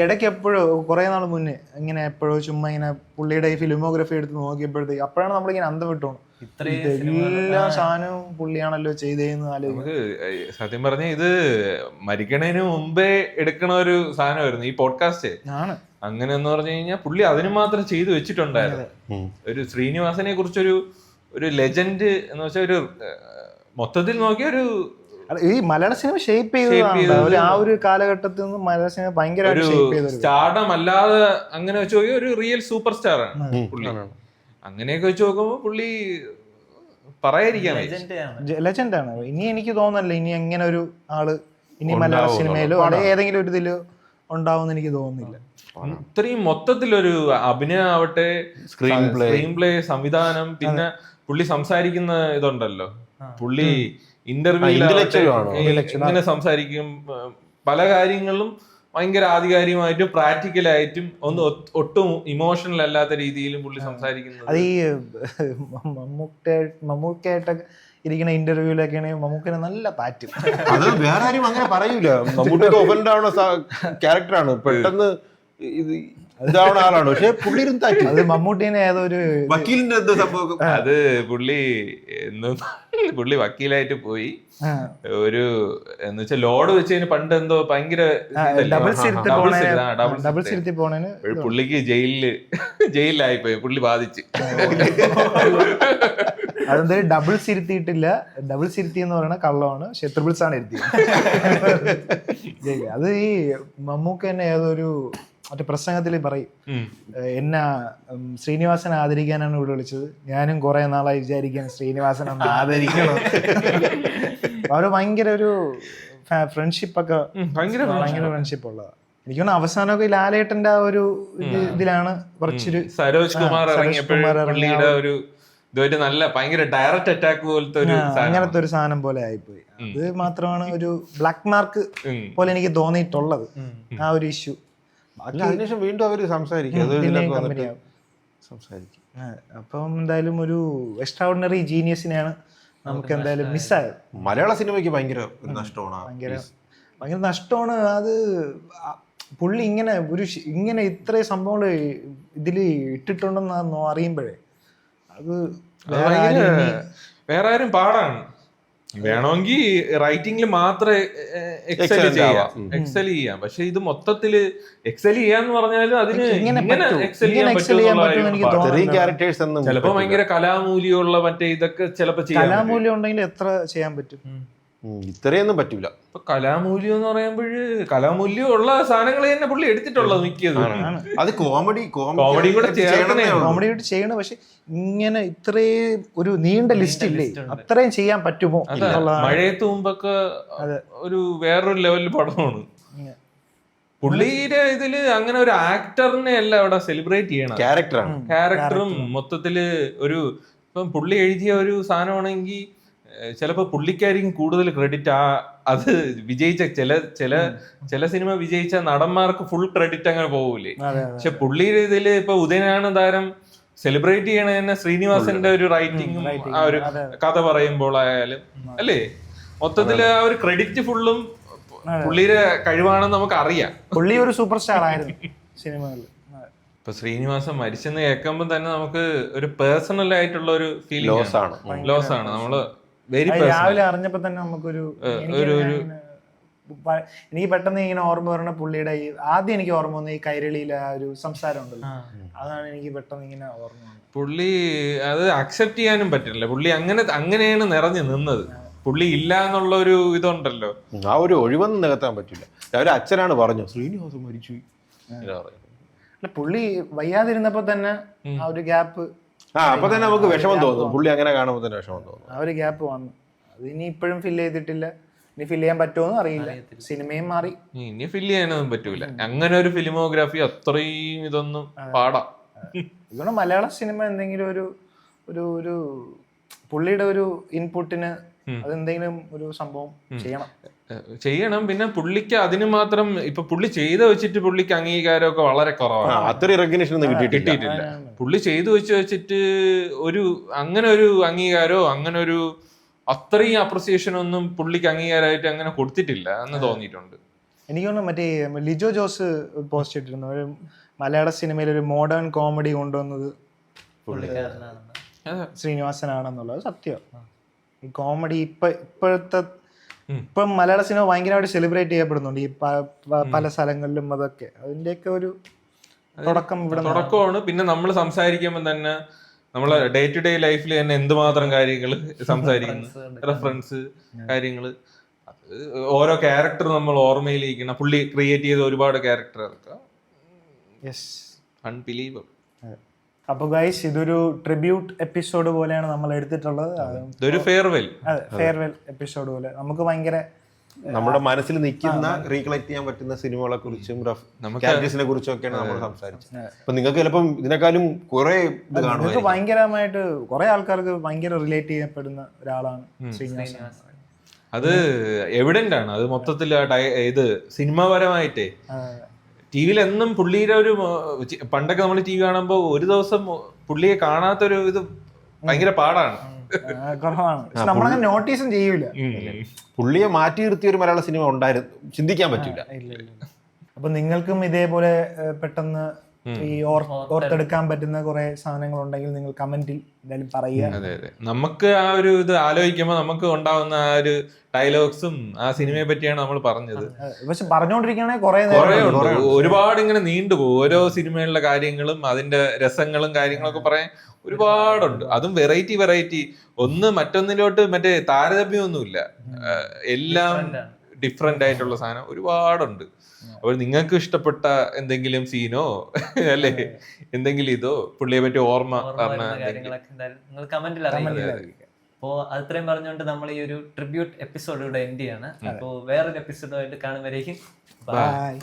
ഇടയ്ക്ക് എപ്പോഴോ കുറെ നാൾ മുന്നേ ഇങ്ങനെ എപ്പോഴോ ചുമ്മാ ഇങ്ങനെ പുള്ളിയുടെ ഈ ഫിലിമോഗ്രാഫി എടുത്ത് നോക്കിയപ്പോഴത്തേക്ക് അപ്പോഴാണ് നമ്മളിങ്ങനെ അന്തം വിട്ടോണം, എല്ലാ സാധനവും പുള്ളിയാണല്ലോ ചെയ്തേന്ന് ആലോചിക്കും. സത്യം പറഞ്ഞ ഇത് മരിക്കണതിന് മുമ്പേ എടുക്കണ ഒരു സാധനമായിരുന്നു ഈ പോഡ്കാസ്റ്റ് ആണ്. അങ്ങനെ എന്ന് പറഞ്ഞു കഴിഞ്ഞാൽ പുള്ളി അതിന് മാത്രം ചെയ്തു വെച്ചിട്ടുണ്ടായിരുന്നു. ഒരു ശ്രീനിവാസനെ കുറിച്ചൊരു ലെജൻഡ് എന്ന് വെച്ചാൽ ഒരു മൊത്തത്തിൽ നോക്കിയ ഒരു ഈ മലയാള സിനിമ ഷേപ്പ് ചെയ്തത് ആ ഒരു കാലഘട്ടത്തിൽ നിന്ന് മലയാള സിനിമ ഭയങ്കര സ്റ്റാർഡം അല്ലാതെ അങ്ങനെ വെച്ച് നോക്കിയ ഒരു റിയൽ സൂപ്പർ സ്റ്റാർ ആണ് പുള്ളി. അങ്ങനെയൊക്കെ വെച്ച് നോക്കുമ്പോ പുള്ളി പറയാതിരിക്കാൻ ലെജൻഡാണ്. ഇനി എനിക്ക് തോന്നുന്നില്ല ഇനി എങ്ങനെ ഒരു ആള് ഇനി മലയാള സിനിമയിലോ അവിടെ ഏതെങ്കിലും ഒരു ഇതിലോ ഉണ്ടാവുമെന്ന് എനിക്ക് തോന്നുന്നില്ല. ഇത്രയും മൊത്തത്തിലൊരു അഭിനയം ആവട്ടെ, സ്ക്രീൻ പ്ലേ, സംവിധാനം, പിന്നെ പുള്ളി സംസാരിക്കുന്ന ഇതുണ്ടല്ലോ, പുള്ളി ഇന്റർവ്യൂ ഇങ്ങനെ സംസാരിക്കും, പല കാര്യങ്ങളും ഭയങ്കര ആധികാരികമായിട്ടും പ്രാക്ടിക്കലായിട്ടും ഒട്ടും ഇമോഷണൽ അല്ലാത്ത രീതിയിലും പുള്ളി സംസാരിക്കുന്നത്. അത് ഈ മമ്മൂക്കായിട്ടൊക്കെ ഇരിക്കുന്ന ഇന്റർവ്യൂലൊക്കെയാണ് മമ്മൂക്കിനെ നല്ല പാറ്റും. അത് വേറെ ആരും അങ്ങനെ പറയൂല. മമ്മൂട്ടിക്ക് ഒഫൻഡ് ആവുന്ന ക്യാരക്ടറാണ്, പെട്ടെന്ന് ഇതാവുന്ന ആളാണ്. പക്ഷെ പുള്ളി അത് മമ്മൂട്ടിനെ ഏതൊരു വക്കീലിന്റെ എന്തോ സംഭവം, അത് പുള്ളി വക്കീലായിട്ട് പോയി ഒരു എന്ന് വെച്ചാൽ ലോഡ് വെച്ചതിന് പണ്ട് എന്തോ ഭയങ്കര ഡബിൾ സിരുത്തി പോണേന് പുള്ളിക്ക് ജയിലിലായിപ്പോയി, പുള്ളി ബാധിച്ച്. അതെന്തായാലും ഡബിൾ സിരുത്തിയിട്ടില്ല. ഡബിൾ സിരുത്തി എന്ന് പറയുന്ന കള്ളമാണ്, പക്ഷെ ട്രിപ്പിൾസ് ആണ് ഇരുത്തിയത്. അത് ഈ മമ്മൂക്ക തന്നെ ഏതൊരു മറ്റേ പ്രസംഗത്തിൽ പറയും, എന്നെ ശ്രീനിവാസൻ ആദരിക്കാനാണ് ഇവിടെ വിളിച്ചത്, ഞാനും കുറെ നാളായി വിചാരിക്കാൻ ശ്രീനിവാസൻ ഒന്ന് ആദരിക്കണം. അവര് ഭയങ്കര ഒരു ഫ്രണ്ട്ഷിപ്പൊക്കെ ഭയങ്കര ഫ്രണ്ട്ഷിപ്പ് ഉള്ളതാണ്. എനിക്ക് തോന്നുന്നു അവസാനമൊക്കെ ലാലേട്ടന്റെ ആ ഒരു ഇതിലാണ് കുറച്ചൊരു സരോജ് കുമാർ ഇറങ്ങിയപ്പോഴുള്ള ഒരു ഇതുമായിട്ട് നല്ല ഭയങ്കര ഡയറക്റ്റ് അറ്റാക്ക് പോലത്തെ ഒരു അങ്ങനത്തെ ഒരു സാധനം പോലെ ആയിപ്പോയി. അത് മാത്രമാണ് ഒരു ബ്ലാക്ക് മാർക്ക് പോലെ എനിക്ക് തോന്നിയിട്ടുള്ളത്, ആ ഒരു ഇഷ്യൂ. അതിനുശേഷം വീണ്ടും അവര് സംസാരിക്കും. അപ്പം എന്തായാലും ഒരു എക്സ്ട്രാ ഓർഡിനറി ജീനിയസിനെയാണ് നമുക്ക് എന്തായാലും മിസ്സായത്. മലയാള സിനിമയ്ക്ക് ഭയങ്കര നഷ്ടമാണ്, ഭയങ്കര നഷ്ടമാണ്. അത് പുള്ളി ഇങ്ങനെ ഇത്രയും സംഭവങ്ങൾ ഇതില് ഇട്ടിട്ടുണ്ടെന്ന് അറിയുമ്പോഴേ അത് വേറെ ആരും പാടാണ്. വേണമെങ്കിൽ റൈറ്റിംഗിൽ മാത്രമേ എക്സൽ ചെയ്യാം, പക്ഷെ ഇത് മൊത്തത്തില് എക്സൽ ചെയ്യാന്ന് പറഞ്ഞാലും അതിന് എക്സൽ ചെയ്യാൻ പറ്റും. ചിലപ്പോ ഭയങ്കര കലാമൂല്യമുള്ള മറ്റേ ഇതൊക്കെ ചിലപ്പോ ചെയ്യാം. കലാമൂല്യം ഉണ്ടെങ്കിൽ എത്ര ചെയ്യാൻ പറ്റും? ഇത്രയൊന്നും പറ്റില്ല. ഇപ്പൊ കലാമൂല്യം എന്ന് പറയുമ്പോഴ് കലാമൂല്യം ഉള്ള സാധനങ്ങൾ തന്നെ പുള്ളി എടുത്തിട്ടുള്ളത് മിക്കത്. അത് കോമഡി കൂടെ ചെയ്യണം. പക്ഷെ ഇങ്ങനെ ഇത്രയും ഒരു നീണ്ട ലിസ്റ്റ് ഇല്ലേ, അത്രയും ചെയ്യാൻ പറ്റുമോ? മഴയത്ത് മുമ്പൊക്കെ ഒരു വേറൊരു ലെവലിൽ പടമാണ്. പുള്ളിയുടെ ഇതില് അങ്ങനെ ഒരു ആക്ടറിനെ അല്ല അവിടെ സെലിബ്രേറ്റ് ചെയ്യണം, ക്യാരക്ടറും മൊത്തത്തില് ഒരു ഇപ്പം പുള്ളി എഴുതിയ ഒരു സാധനമാണെങ്കിൽ ചിലപ്പോ പുള്ളിക്കായിരിക്കും കൂടുതൽ ക്രെഡിറ്റ്. അത് വിജയിച്ച ചില സിനിമ വിജയിച്ച നടന്മാർക്ക് ഫുൾ ക്രെഡിറ്റ് അങ്ങനെ പോകൂലേ. പക്ഷെ പുള്ളിയുടെ ഇതില് ഇപ്പൊ ഉദയനാണ് താരം സെലിബ്രേറ്റ് ചെയ്യണ തന്നെ ശ്രീനിവാസന്റെ ഒരു റൈറ്റിംഗും ആ ഒരു കഥ പറയുമ്പോൾ ആയാലും അല്ലേ, മൊത്തത്തില് ആ ഒരു ക്രെഡിറ്റ് ഫുള്ളും പുള്ളിയുടെ കഴിവാണെന്ന് നമുക്ക് അറിയാം. പുള്ളി ഒരു സൂപ്പർ സ്റ്റാർ ആയിരുന്നു സിനിമകളിൽ. ഇപ്പൊ ശ്രീനിവാസൻ മരിച്ചെന്ന് കേൾക്കുമ്പോൾ തന്നെ നമുക്ക് ഒരു പേഴ്സണൽ ആയിട്ടുള്ള ഒരു ഫീലിംഗ് ലോസ് ആണ്. നമ്മള് രാവിലെ അറിഞ്ഞപ്പോ തന്നെ നമുക്കൊരു എനിക്ക് പെട്ടെന്ന് ഇങ്ങനെ ഓർമ്മ പറഞ്ഞ പുള്ളിയുടെ ആദ്യം എനിക്ക് ഓർമ്മ വന്ന ഈ കൈരളിയിലെ ആ ഒരു സംസാരം ഉണ്ടല്ലോ, അതാണ് എനിക്ക് പെട്ടെന്ന് ഇങ്ങനെ ഓർമ്മ വന്നത്. പുള്ളി അത് അക്സെപ്റ്റ് ചെയ്യാനും പറ്റില്ല. പുള്ളി അങ്ങനെയാണ് നിറഞ്ഞു നിന്നത്. പുള്ളി ഇല്ല എന്നുള്ള ഒരു ഇതുണ്ടല്ലോ, ആ ഒരു ഒഴിവൊന്നും നികത്താൻ പറ്റില്ല. അവര് അച്ഛനാണ് പറഞ്ഞു ശ്രീനിവാസൻ മരിച്ചു. പുള്ളി വയ്യാതിരുന്നപ്പോ തന്നെ ആ ഒരു ഗ്യാപ്പ്, അപ്പൊ തന്നെ നമുക്ക് വിഷമം തോന്നും. പുള്ളി അങ്ങനെ കാണുമ്പോൾ തന്നെ വിഷമം തോന്നും. ആ ഒരു ഗ്യാപ്പ് വന്നു. അത് ഇനി ഇപ്പോഴും ഫില്ല് ചെയ്തിട്ടില്ല. ഇനി ഫില്ല് ചെയ്യാൻ പറ്റുമോന്ന് അറിയില്ല. സിനിമയും മാറി, ഇനി ഫില്ല് ചെയ്യാനൊന്നും പറ്റൂല. അങ്ങനെ ഒരു ഫിലിമോഗ്രാഫി അത്രയും ഇതൊന്നും പാടാം. ഇതുകൊണ്ട് മലയാള സിനിമ എന്തെങ്കിലും ഒരു പുള്ളിയുടെ ഒരു ഇൻപുട്ടിന് അതെന്തെങ്കിലും ഒരു സംഭവം ചെയ്യണം. പിന്നെ പുള്ളിക്ക് അതിന് മാത്രം ഇപ്പൊ പുള്ളി ചെയ്ത് വെച്ചിട്ട് പുള്ളിക്ക് അംഗീകാരമൊക്കെ വളരെ കുറവാണ്. അത്രയും റെക്കഗ്നിഷൻ ഒന്നും കിട്ടിയിട്ടില്ല. പുള്ളി ചെയ്തു വെച്ചിട്ട് അങ്ങനെ ഒരു അംഗീകാരോ അങ്ങനെ ഒരു അത്രയും അപ്രിസിയേഷൻ ഒന്നും പുള്ളിക്ക് അംഗീകാരമായിട്ട് അങ്ങനെ കൊടുത്തിട്ടില്ല എന്ന് തോന്നിയിട്ടുണ്ട്. എനിക്ക് തോന്നുന്നു മറ്റേ ലിജോ ജോസ് പോസ്റ്റ് ഇട്ടിരുന്നു, ഒരു മലയാള സിനിമയിൽ ഒരു മോഡേൺ കോമഡി കൊണ്ടുവന്നത് ശ്രീനിവാസനാണെന്നുള്ളത് സത്യം. ഈ കോമഡി ഇപ്പം മലയാള സിനിമ ഭയങ്കരമായിട്ട് സെലിബ്രേറ്റ് ചെയ്യപ്പെടുന്നുണ്ട് ഈ പല സ്ഥലങ്ങളിലും. അതൊക്കെ അതിന്റെയൊക്കെ ഒരു തുടക്കമാണ്. പിന്നെ നമ്മൾ സംസാരിക്കുമ്പോൾ തന്നെ നമ്മളെ ഡേ ടു ഡേ ലൈഫിൽ തന്നെ എന്തുമാത്രം കാര്യങ്ങൾ സംസാരിക്കുന്നു, റെഫറൻസ് കാര്യങ്ങള്, ഓരോ ക്യാരക്ടർ നമ്മൾ ഓർമ്മയിലിരിക്കണം. പുള്ളി ക്രിയേറ്റ് ചെയ്ത ഒരുപാട് ക്യാരക്ടർ അൺബിലീവബിൾ. അപ്പൊ ഗൈസ്, ഇതൊരു ട്രിബ്യൂട്ട് എപ്പിസോഡ് പോലെയാണ് നമ്മൾ എടുത്തിട്ടുള്ളത്. ഫെയർവെൽ എപ്പിസോഡ് പോലെ നമുക്ക് ഭയങ്കര നമ്മുടെ മനസ്സിൽ നിൽക്കുന്ന റീകളക്ട് ചെയ്യാൻ പറ്റുന്ന സിനിമകളെ കുറിച്ചും ക്യാരക്ടേഴ്സിനെ കുറിച്ചും ഒക്കെയാണ് നമ്മൾ സംസാരിച്ചത്. അപ്പൊ നിങ്ങൾക്ക് ചിലപ്പം ഇതിനേക്കാളും കുറെ ഇത് കാണും. നിങ്ങൾക്ക് ഭയങ്കരമായിട്ട് കുറെ ആൾക്കാർക്ക് ഭയങ്കര റിലേറ്റ് ചെയ്യപ്പെടുന്ന ഒരാളാണ് ശ്രീനിവാസൻ. അത് എവിഡന്റ് ആണ്. അത് മൊത്തത്തിൽ ഇത് സിനിമാപരമായിട്ടേ ടി വിയിൽ എന്നും പുള്ളിയുടെ ഒരു പണ്ടൊക്കെ നമ്മൾ ടി വി കാണുമ്പോൾ ഒരു ദിവസം പുള്ളിയെ കാണാത്തൊരു ഇത് ഭയങ്കര പാടാണ്, കുറവാണ്. നമ്മളങ്ങനെ നോട്ടീസും ചെയ്യൂല. പുള്ളിയെ മാറ്റി നിർത്തിയ ഒരു മലയാള സിനിമ ഉണ്ടായിരുന്നു, ചിന്തിക്കാൻ പറ്റില്ല. അപ്പൊ നിങ്ങൾക്കും ഇതേപോലെ പെട്ടെന്ന് ഈ ഓർത്തെടുക്കാൻ പറ്റുന്ന കുറെ സാധനങ്ങൾ ഉണ്ടെങ്കിൽ നിങ്ങൾ കമന്റിൽ എന്തായാലും പറയുക. അതെ അതെ, നമുക്ക് ആ ഒരു ഇത് ആലോചിക്കുമ്പോൾ നമുക്ക് ഉണ്ടാവുന്ന ആ ഒരു ഡയലോഗ്സും ആ സിനിമയെ പറ്റിയാണ് നമ്മൾ പറഞ്ഞത്. പക്ഷെ പറഞ്ഞുകൊണ്ടിരിക്കുകയാണെങ്കിൽ കുറെ ഉണ്ട്, ഒരുപാട് ഇങ്ങനെ നീണ്ടുപോകും. ഓരോ സിനിമയിലുള്ള കാര്യങ്ങളും അതിന്റെ രസങ്ങളും കാര്യങ്ങളൊക്കെ പറയാൻ ഒരുപാടുണ്ട്. അതും വെറൈറ്റി ഒന്ന് മറ്റൊന്നിലോട്ട് മറ്റേ താരതമ്യമൊന്നുമില്ല, എല്ലാം ഡിഫറെന്റ് ആയിട്ടുള്ള സാധനം ഒരുപാടുണ്ട്. അപ്പോൾ നിങ്ങൾക്ക് ഇഷ്ടപ്പെട്ട എന്തെങ്കിലും സീനോ അല്ലെ എന്തെങ്കിലും ഇതോ പുള്ളിയെ പറ്റി ഓർമ്മ നിങ്ങൾ കമന്റിൽ അറിയില്ല. അപ്പോൾ അത്രയും പറഞ്ഞുകൊണ്ട് നമ്മൾ ഈ ഒരു ട്രിബ്യൂട്ട് എപ്പിസോഡ് ഇവിടെ എൻഡ് ചെയ്യാണ്. അപ്പോൾ വേറൊരു എപ്പിസോഡുമായിട്ട് കാണുമ്പോഴേക്കും ബൈ.